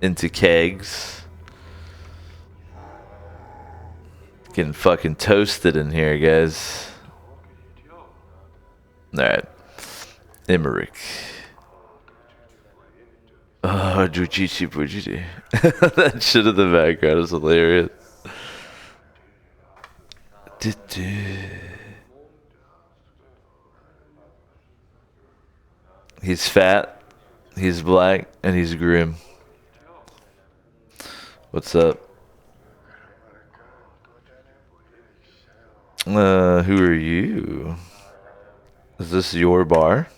into kegs. Getting fucking toasted in here, guys. Alright. Emmerich. Oh, Jujichi Bujiji. That shit in the background is hilarious. He's fat, he's black, and he's grim. What's up? Who are you? Is this your bar?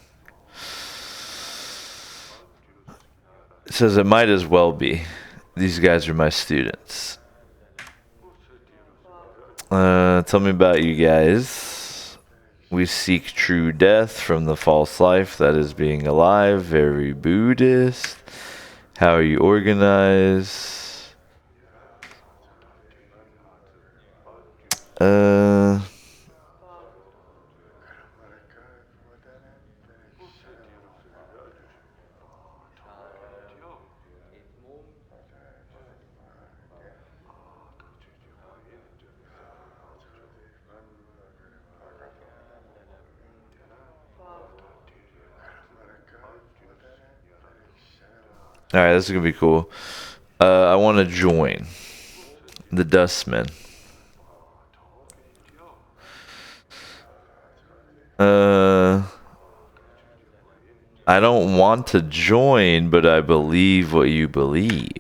It says it might as well be. These guys are my students. Tell me about you guys. We seek true death from the false life that is being alive. Very Buddhist. How are you organized? Alright, this is gonna be cool. I want to join the Dustmen. I don't want to join, but I believe what you believe.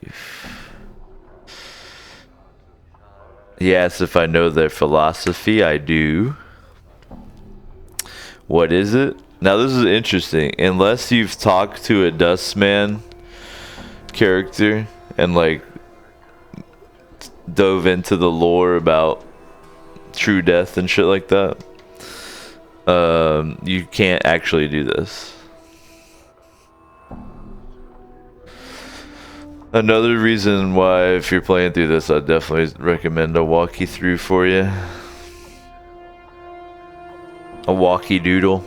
He asks if I know their philosophy. I do. What is it? Now this is interesting. Unless you've talked to a Dustman character and like dove into the lore about true death and shit like that, you can't actually do this. Another reason why, if you're playing through this, I'd definitely recommend a walkie through for you. A walkie doodle.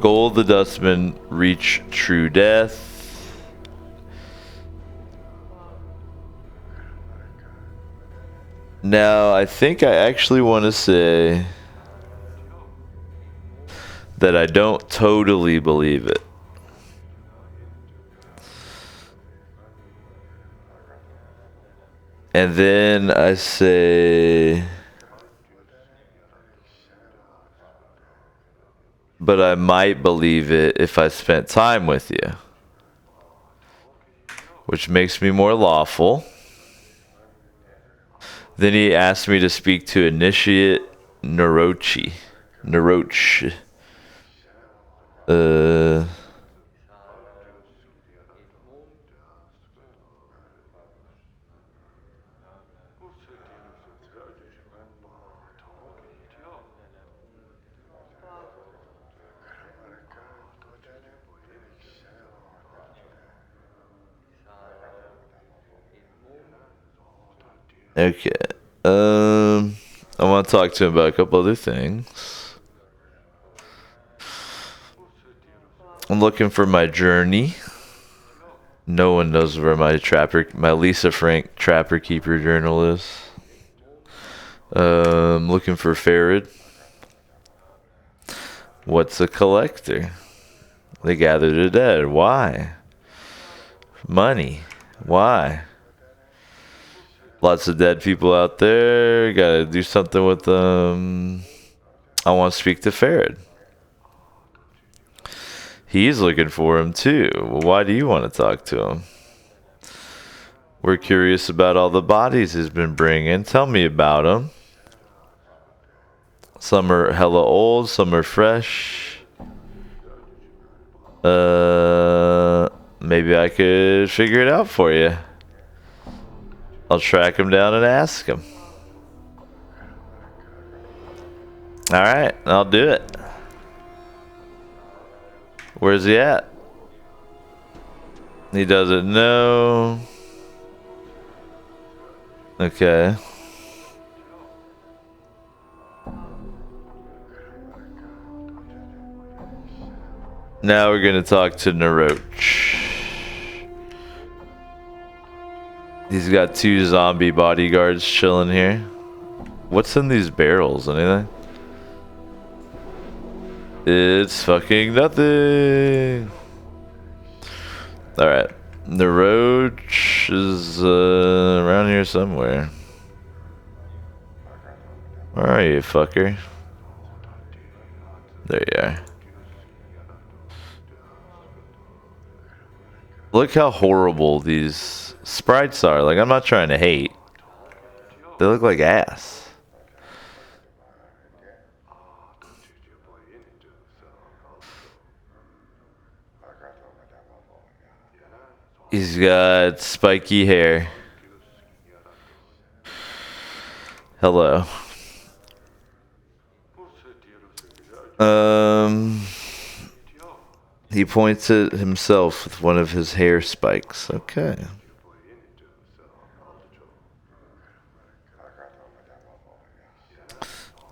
Goal of the Dustman, reach true death. Now, I think I actually want to say that I don't totally believe it. And then I say, but I might believe it if I spent time with you, which makes me more lawful. Then he asked me to speak to Initiate Norochi. Noroch. Okay. I want to talk to him about a couple other things. I'm looking for my journey. No one knows where my Lisa Frank Trapper Keeper journal is. Looking for Farad. What's a collector? They gather the dead. Why? Money. Why? Lots of dead people out there. Gotta do something with them. I want to speak to Farad. He's looking for him too. Well, why do you want to talk to him? We're curious about all the bodies he's been bringing. Tell me about them. Some are hella old, some are fresh. Maybe I could figure it out for you. I'll track him down and ask him. Alright, I'll do it. Where's he at? He doesn't know. Okay. Now we're gonna talk to Naroch. He's got 2 zombie bodyguards chilling here. What's in these barrels? Anything? It's fucking nothing. Alright. Naroch is around here somewhere. Where are you, fucker? There you are. Look how horrible these sprites are. Like, I'm not trying to hate. They look like ass. He's got spiky hair. Hello. He points at himself with one of his hair spikes. Okay.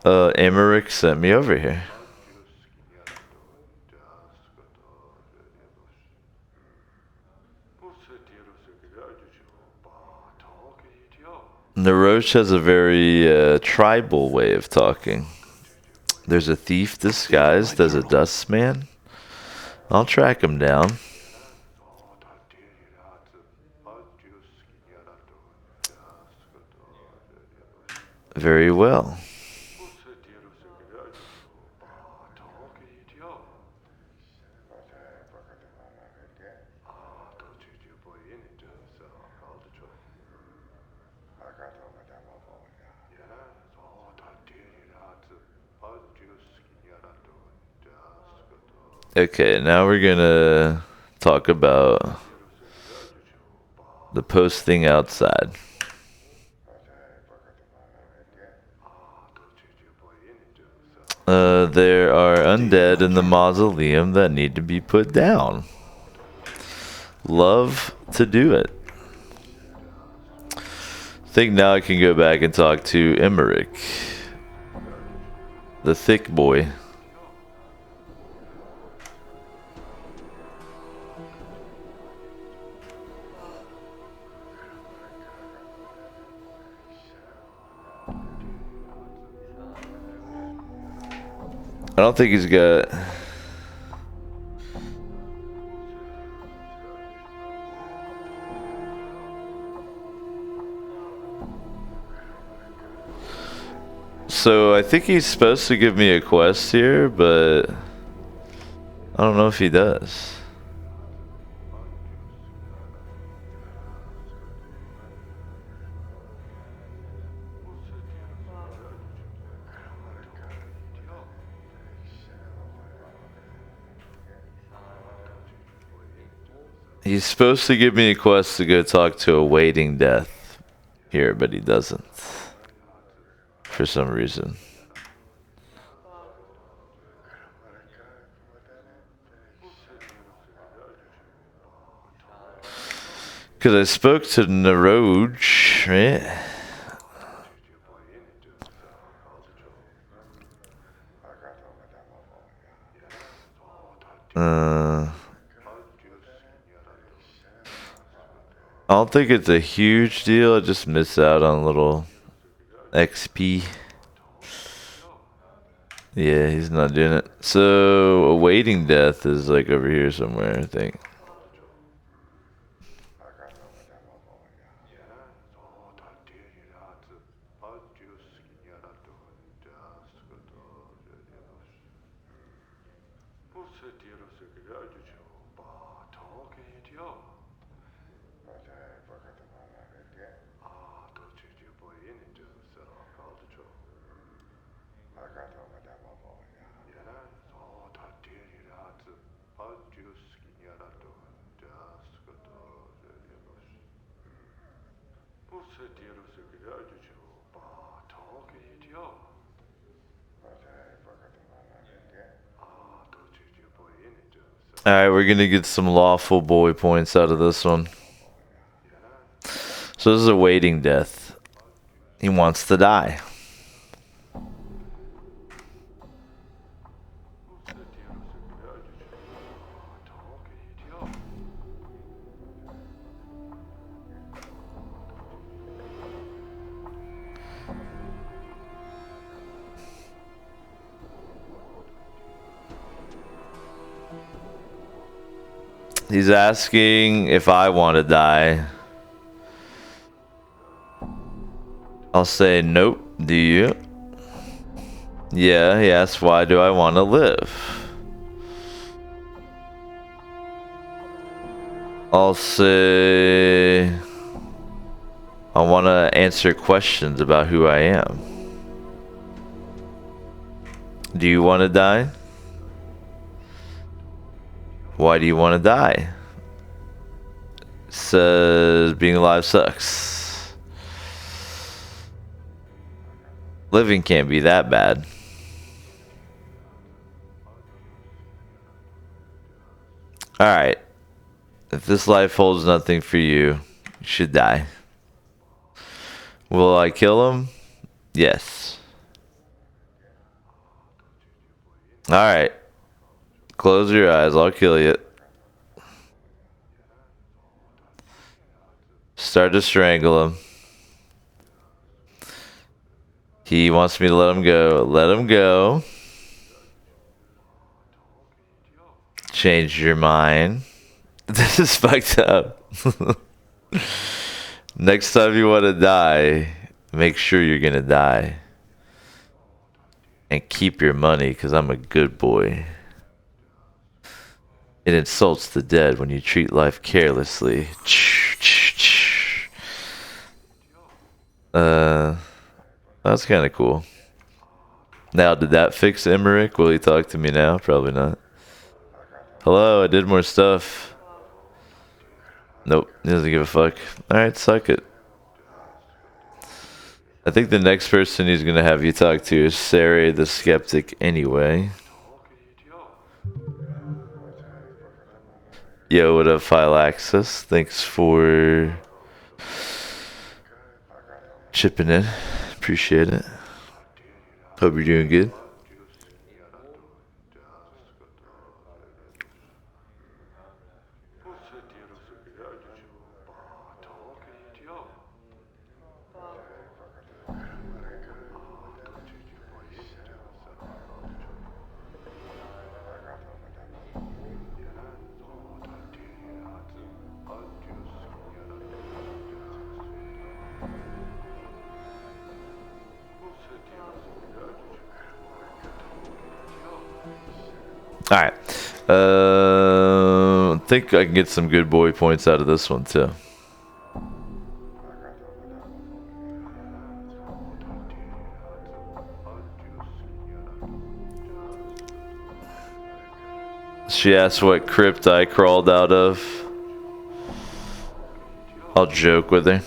Emmerich sent me over here. Naroch has a very tribal way of talking. There's a thief disguised as a dust man. I'll track him down. Very well. Okay, now we're gonna talk about the posting outside. There are undead in the mausoleum that need to be put down. Love to do it. I think now I can go back and talk to Emmerich, the thick boy. I don't think he's got... So I think he's supposed to give me a quest here, but I don't know if he does. He's supposed to give me a quest to go talk to a waiting death here, but he doesn't. For some reason. Because I spoke to Naroch, right? think it's a huge deal. I just miss out on a little XP. Yeah, he's not doing it. So, awaiting death is like over here somewhere, I think. Alright, we're gonna get some lawful boy points out of this one. So this is awaiting death. He wants to die. He's asking if I want to die. I'll say nope. Do you? Yeah, he asks why do I want to live? I'll say I want to answer questions about who I am. Do you want to die? Why do you want to die? Says being alive sucks. Living can't be that bad. Alright. If this life holds nothing for you, you should die. Will I kill him? Yes. Alright. Close your eyes, I'll kill you. Start to strangle him. He wants me to let him go. Let him go. Change your mind. This is fucked up. Next time you want to die, make sure you're gonna die. And keep your money, because I'm a good boy. It insults the dead when you treat life carelessly. That's kind of cool. Now, did that fix Emmerich? Will he talk to me now? Probably not. Hello, I did more stuff. Nope, he doesn't give a fuck. Alright, suck it. I think the next person he's gonna have you talk to is Sarai the Skeptic anyway. Yo, what up, File Access? Thanks for chipping in. Appreciate it. Hope you're doing good. Alright. I think I can get some good boy points out of this one too. She asked what crypt I crawled out of. I'll joke with her.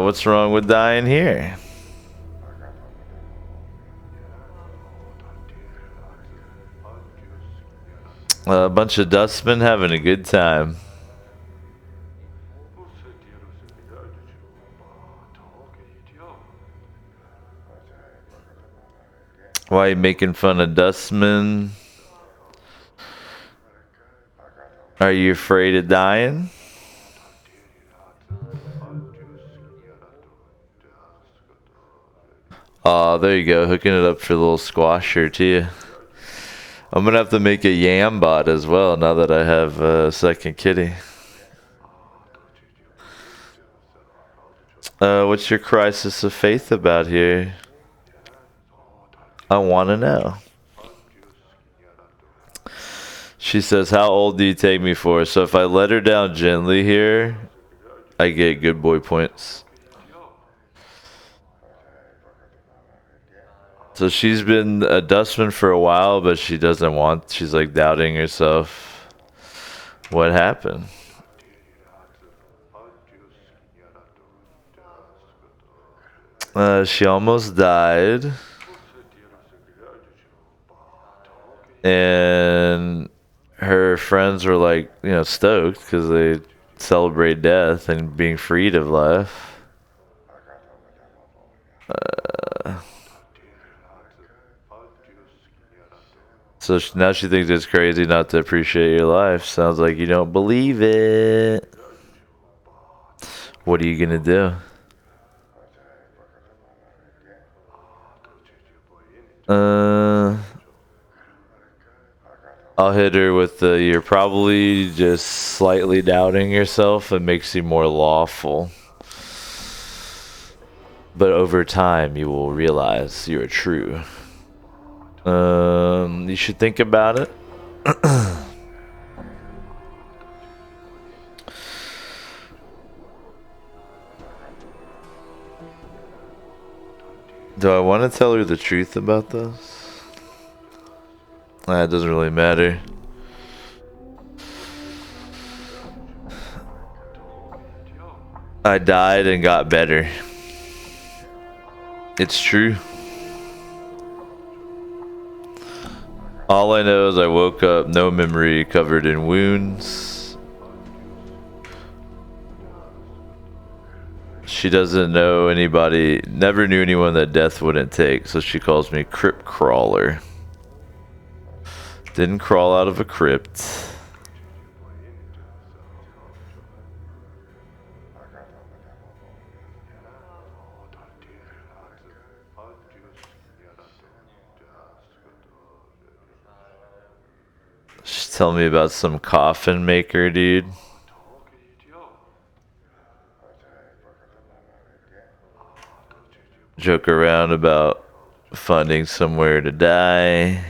What's wrong with dying here? A bunch of dustmen having a good time. Why are you making fun of dustmen? Are you afraid of dying? Oh, there you go. Hooking it up for a little squasher too. I'm gonna have to make a yam bot as well now that I have a second kitty. What's your crisis of faith about here? I want to know. She says, how old do you take me for? So if I let her down gently here, I get good boy points. So she's been a dustman for a while, but she doesn't want, she's like doubting herself. What happened? She almost died. And her friends were like, you know, stoked because they celebrate death and being freed of life. So now she thinks it's crazy not to appreciate your life. Sounds like you don't believe it. What are you gonna do? I'll hit her with the, you're probably just slightly doubting yourself. It makes you more lawful. But over time, you will realize you're true. You should think about it. Do I want to tell her the truth about this? It doesn't really matter. I died and got better. It's true. All I know is I woke up, no memory, covered in wounds. She doesn't know anybody, never knew anyone that death wouldn't take, so she calls me Crypt Crawler. Didn't crawl out of a crypt. She's telling me about some coffin maker, dude. Joke around about finding somewhere to die.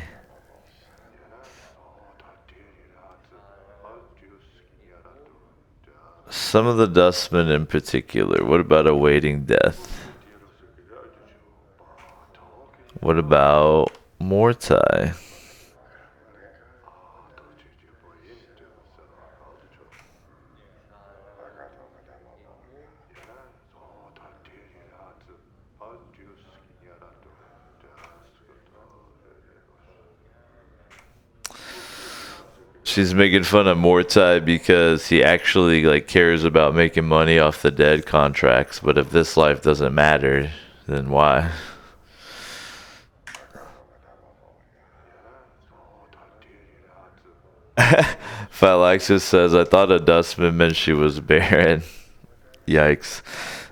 Some of the dustmen in particular. What about awaiting death? What about Mortai? She's making fun of Mortai because he actually like cares about making money off the dead contracts, but if this life doesn't matter, then why? Phylexis says, I thought a dustman meant she was barren. Yikes.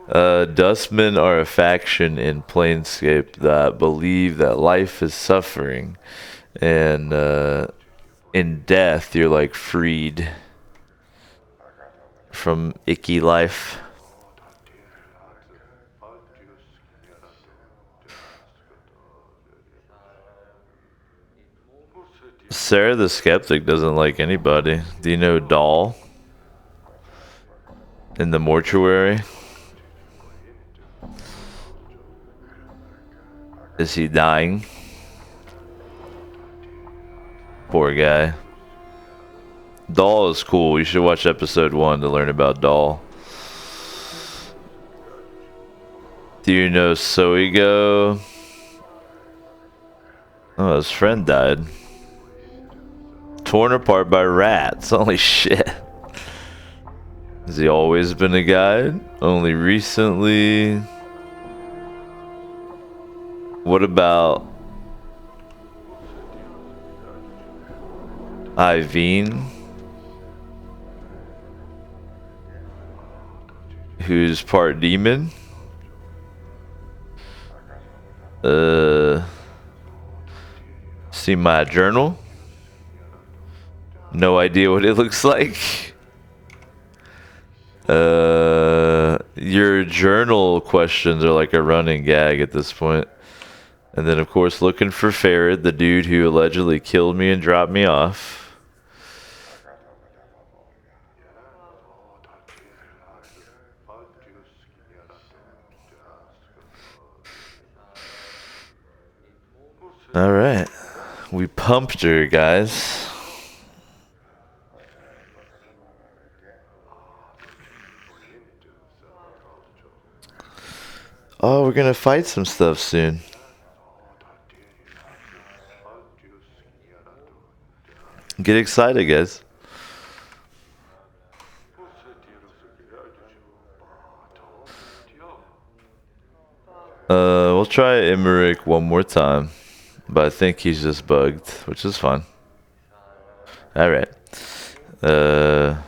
Dustmen are a faction in Planescape that believe that life is suffering, and in death you're like freed from icky life. Sarah the Skeptic doesn't like anybody. Do you know Doll? In the mortuary? Is he dying? Poor guy. Doll is cool. You should watch episode 1 to learn about Doll. Do you know Soigo? Oh, his friend died. Torn apart by rats. Holy shit. Has he always been a guide? Only recently? What about Iveen? who's part demon. See my journal. No idea what it looks like. Your journal questions are like a running gag at this point. And then, of course, looking for Farrad, the dude who allegedly killed me and dropped me off. Alright. We pumped her, guys. Oh, we're gonna fight some stuff soon. Get excited, guys. We'll try Emmerich one more time. But I think he's just bugged, which is fine. Alright. I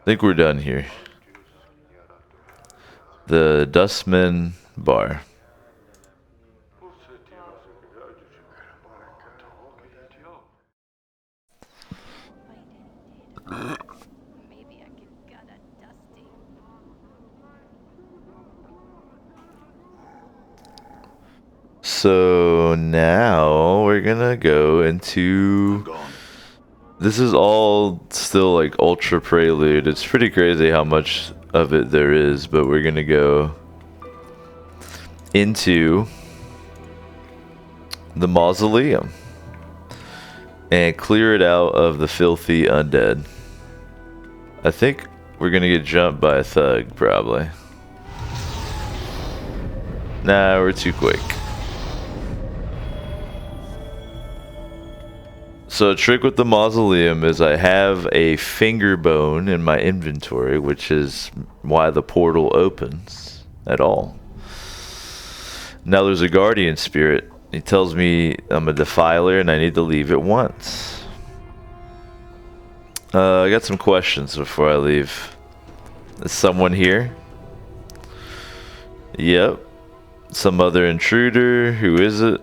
think we're done here. The Dustman Bar. Maybe I can get a dusty. So now we're gonna go into. Gone. This is all still like ultra prelude. It's pretty crazy how much of it there is, but we're gonna go into the mausoleum and clear it out of the filthy undead. I think we're gonna get jumped by a thug, probably. Nah, we're too quick. So a trick with the mausoleum is I have a finger bone in my inventory, which is why the portal opens at all. Now there's a guardian spirit. He tells me I'm a defiler and I need to leave at once. I got some questions before I leave. Is someone here? Yep. Some other intruder. Who is it?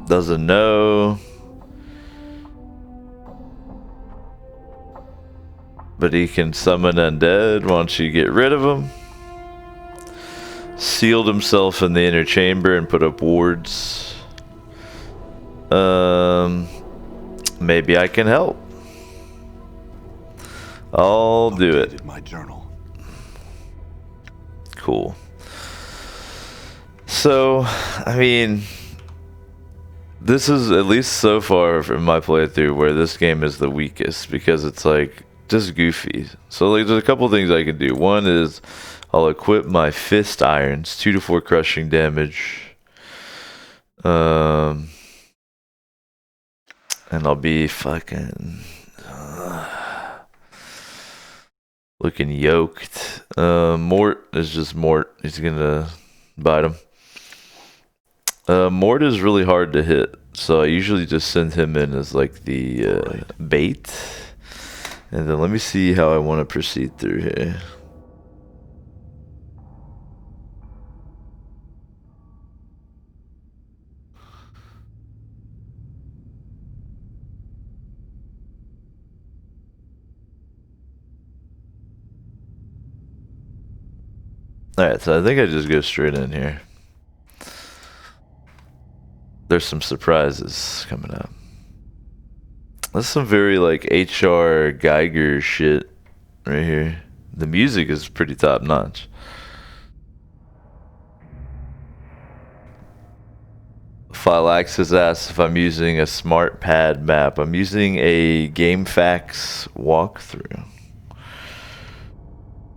Doesn't know. But he can summon undead. Why don't you get rid of him? Sealed himself in the inner chamber and put up wards. Maybe I can help. I'll do it. My journal. Cool. So, I mean, this is at least so far from my playthrough where this game is the weakest because it's like just goofy. So like there's a couple things I can do. One is I'll equip my fist irons, 2 to 4 crushing damage. And I'll be fucking looking yoked. Mort is just Mort. He's gonna bite him. Mort is really hard to hit, so I usually just send him in as like the bait. And then let me see how I want to proceed through here. Alright, so I think I just go straight in here. There's some surprises coming up. That's some very like H.R. Geiger shit right here. The music is pretty top notch. Phylaxis asks if I'm using a smart pad map. I'm using a GameFAQs walkthrough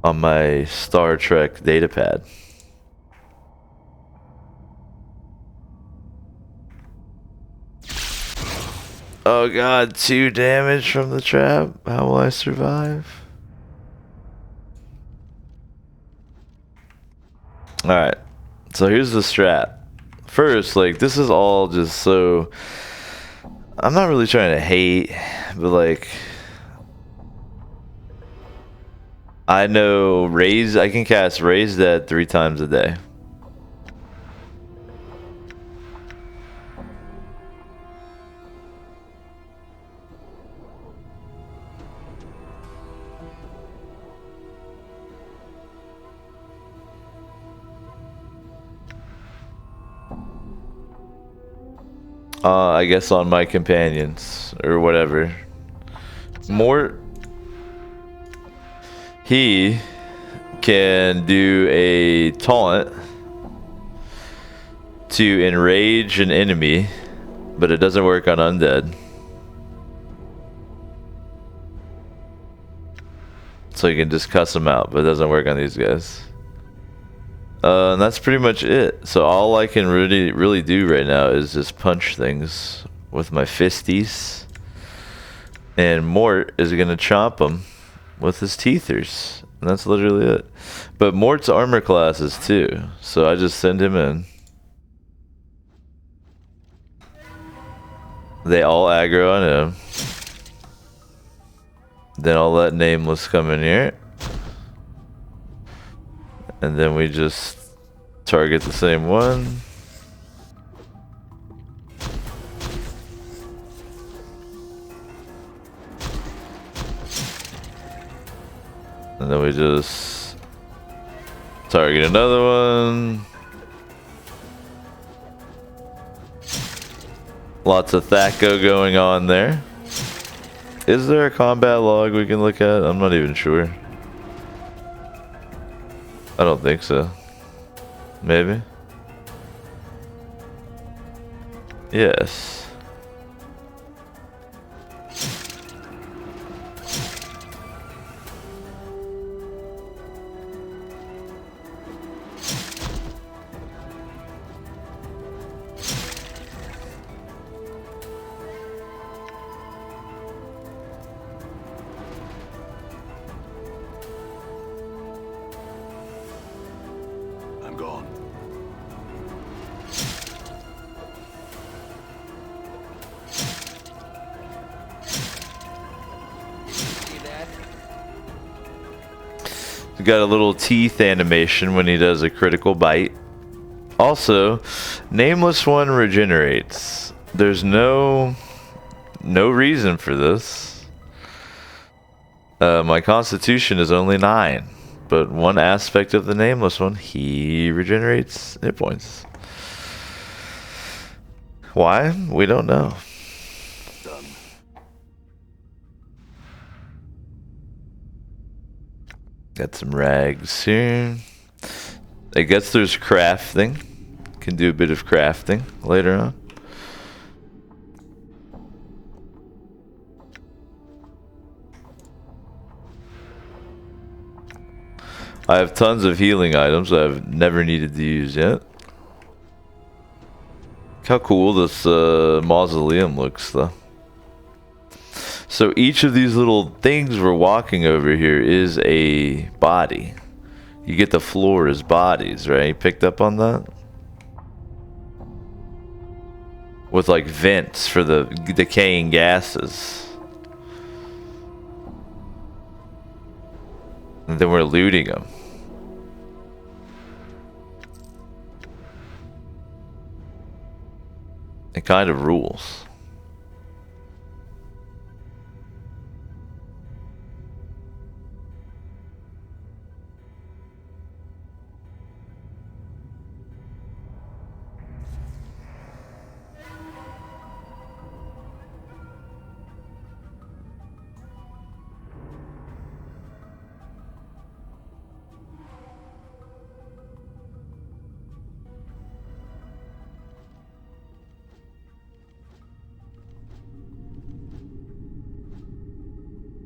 on my Star Trek datapad. Oh god, 2 damage from the trap. How will I survive? Alright, so here's the strat. First, like, this is all just so... I'm not really trying to hate, but like... I know raise. I can cast Raise Dead 3 times a day. I guess on my companions or whatever. Mort, he can do a taunt to enrage an enemy, but it doesn't work on undead. So you can just cuss them out, but it doesn't work on these guys. And that's pretty much it. So all I can really do right now is just punch things with my fisties. And Mort is gonna chomp them with his teethers. And that's literally it. But Mort's armor class is 2, so I just send him in. They all aggro on him. Then I'll let Nameless come in here. And then we just target the same one. And then we just target another one. Lots of Thaco going on there. Is there a combat log we can look at? I'm not even sure. I don't think so. Maybe? Yes. I'm gone. He's got a little teeth animation when he does a critical bite. Also, Nameless One regenerates. There's no reason for this. My constitution is only 9, but one aspect of the Nameless One, he regenerates hit points. Why? We don't know. Done. Got some rags here. I guess there's crafting. Can do a bit of crafting later on. I have tons of healing items I've never needed to use yet. Look how cool this mausoleum looks though. So each of these little things we're walking over here is a body. You get the floor as bodies, right? You picked up on that? With like vents for the decaying gases. And then we're looting them. It kind of rules.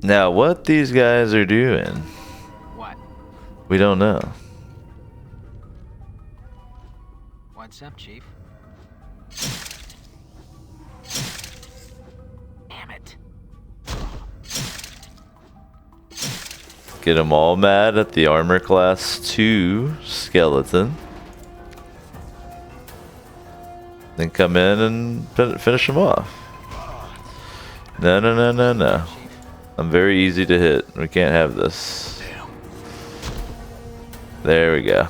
Now, what these guys are doing, What? we don't know. What's up, Chief? Damn it. Get them all mad at the armor class 2 skeleton. Then come in and finish them off. No, no, no, no, no. I'm very easy to hit. We can't have this. Damn. There we go.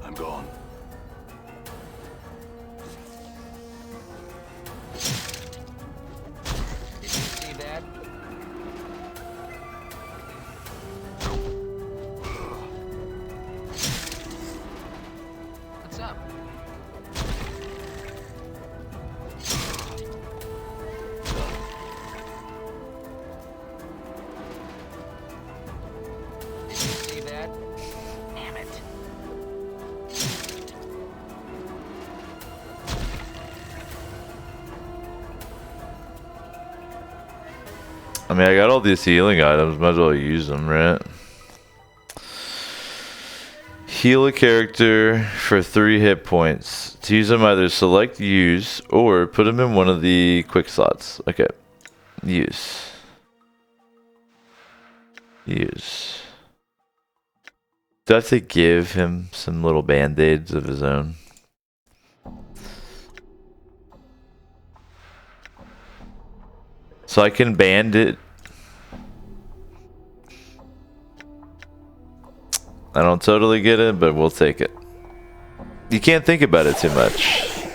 I'm gone. Did you see that? What's up? Did you see that? Damn it. I mean, I got all these healing items. Might as well use them, right? Heal a character for 3 hit points. To use them, either select use or put them in one of the quick slots. Okay. Use. Use. Do I have to give him some little band-aids of his own? So I can bandit. I don't totally get it, but we'll take it. You can't think about it too much.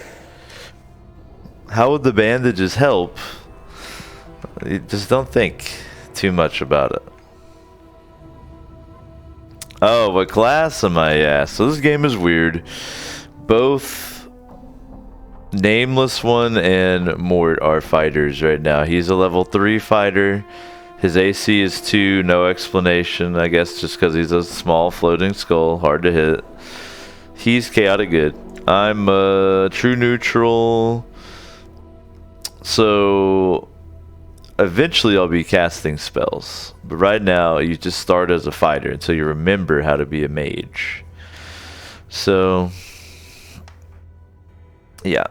How would the bandages help? You just don't think too much about it. Oh, what class am I? Yeah, so this game is weird. Both Nameless One and Mort are fighters right now. He's a level 3 fighter. His AC is 2, no explanation, I guess just because he's a small floating skull, hard to hit. He's chaotic good. I'm a true neutral. So eventually I'll be casting spells. But right now you just start as a fighter until you remember how to be a mage. So yeah.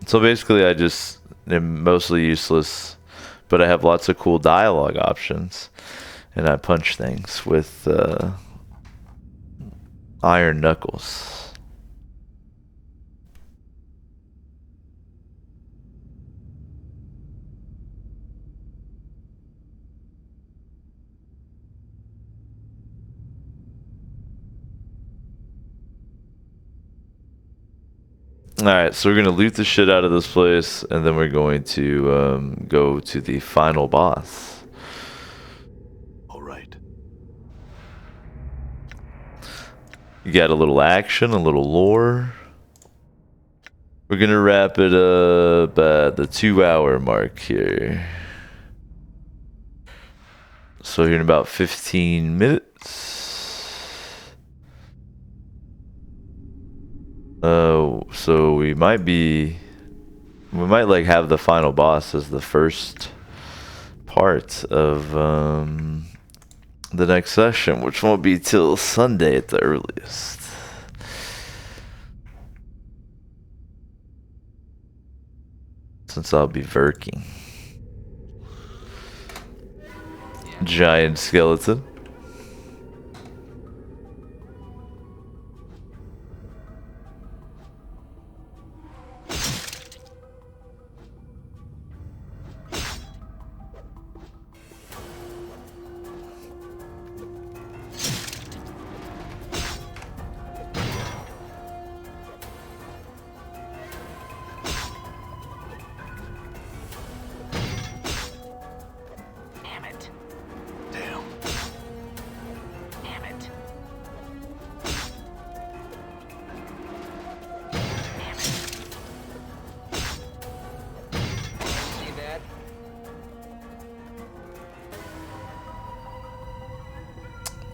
So basically I just am mostly useless. But I have lots of cool dialogue options. And I punch things with iron knuckles. Alright, so we're going to loot the shit out of this place, and then we're going to go to the final boss. All right. You got a little action, a little lore. We're going to wrap it up at the 2-hour mark here. So here in about 15 minutes. So we might like have the final boss as the first part of the next session, which won't be till Sunday at the earliest. Since I'll be working. Giant skeleton.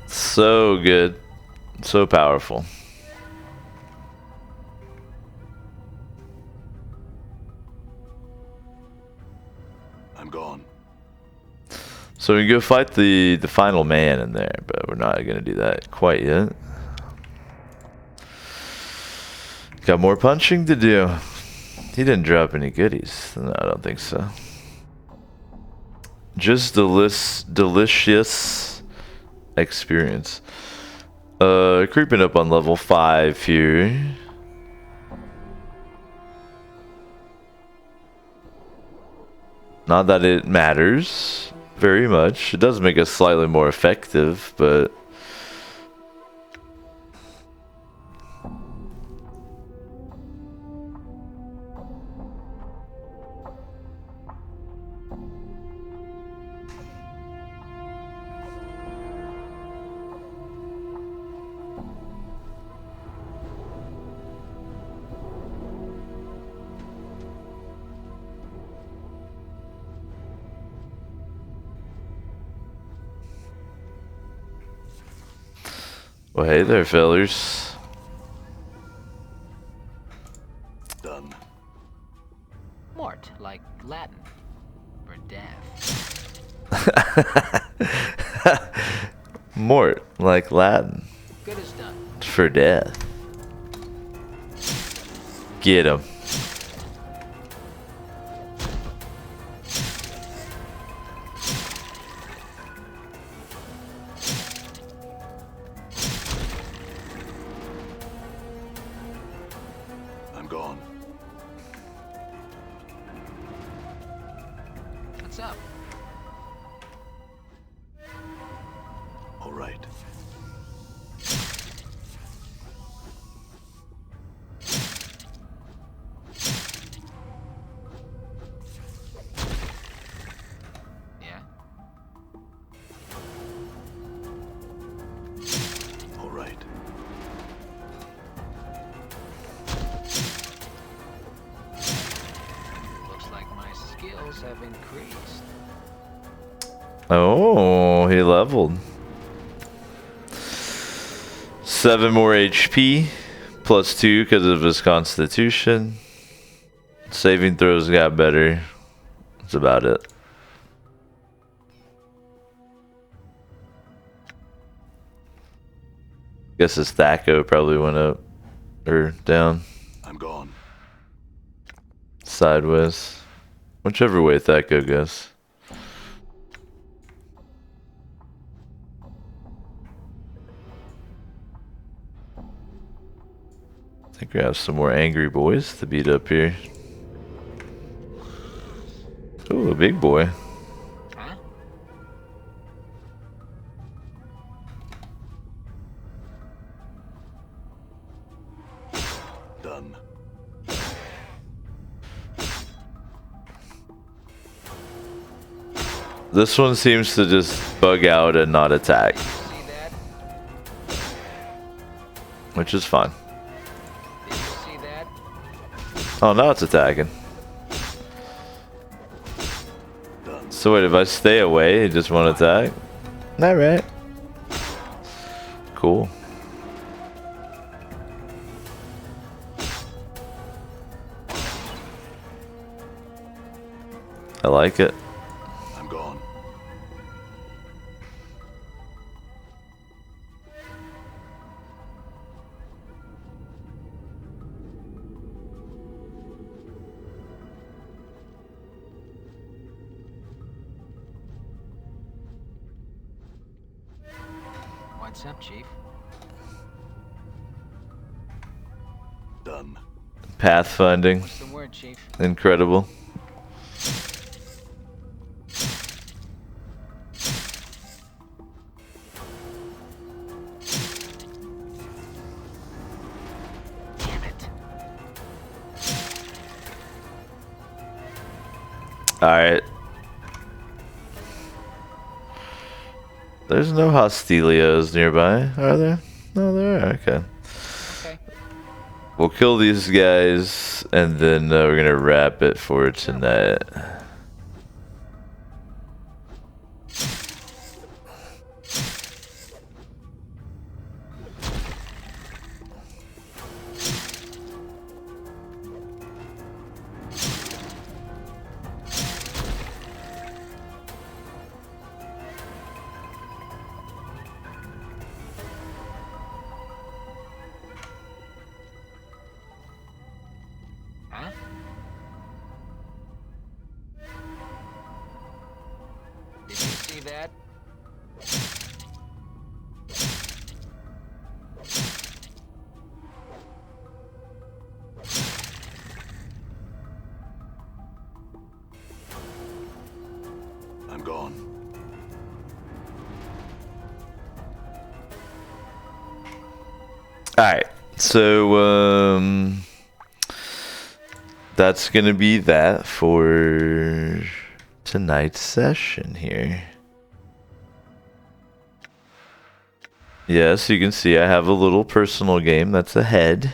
So good. So powerful. I'm gone. So we can go fight the final man in there, but we're not going to do that quite yet. Got more punching to do. He didn't drop any goodies. No, I don't think so. Just delicious experience. Creeping up on level 5 here. Not that it matters very much. It does make us slightly more effective, but well, hey there, fellers. Done. Mort, like Latin for death. Mort, like Latin, Good as done. for death. Get him. I'm gone. What's up? All right. Yeah? All right. Looks like my skills have increased. Oh, he leveled. 7 more HP, plus 2 because of his constitution. Saving throws got better. That's about it. Guess his Thaco probably went up or down, I'm gone. sideways, whichever way Thaco goes. I think we have some more angry boys to beat up here. Ooh, a big boy. Huh? Done. This one seems to just bug out and not attack, See that? which is fine. Did you see that? Oh, now it's attacking. Done. So wait, if I stay away, it just won't attack? Alright. Cool. I like it. I'm gone. What's up, Chief? Done. Pathfinding. What's the word, Chief? Incredible. Damn it. Alright. There's no Hostilios nearby, are there? No, there are. Okay. Okay. We'll kill these guys, and then we're gonna wrap it for tonight. Huh? Did you see that? I'm gone. Alright, so that's gonna be that for tonight's session here. Yes, you can see I have a little personal game that's ahead.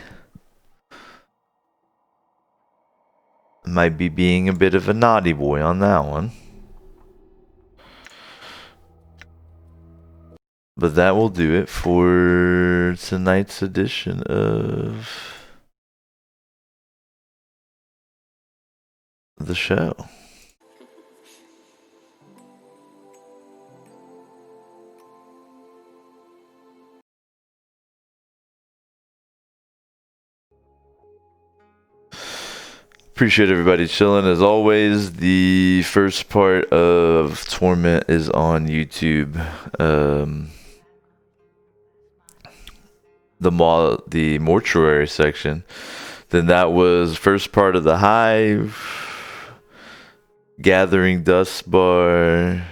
Might be being a bit of a naughty boy on that one. But that will do it for tonight's edition of the show. Appreciate everybody chilling. As always, the first part of Torment is on YouTube. The mortuary section. Then that was first part of the Hive, Gathering Dust Bar,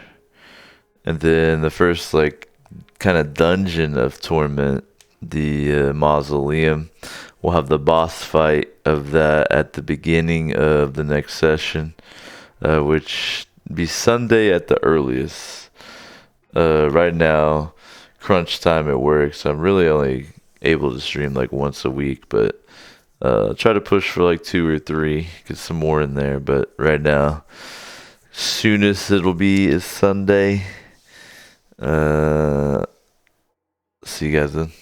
and then the first like kind of dungeon of Torment, the Mausoleum. We'll have the boss fight of that at the beginning of the next session, which be Sunday at the earliest. Right now, crunch time at work, so I'm really only able to stream like once a week, but try to push for like 2 or 3, get some more in there. But right now, soonest it'll be is Sunday. See you guys then.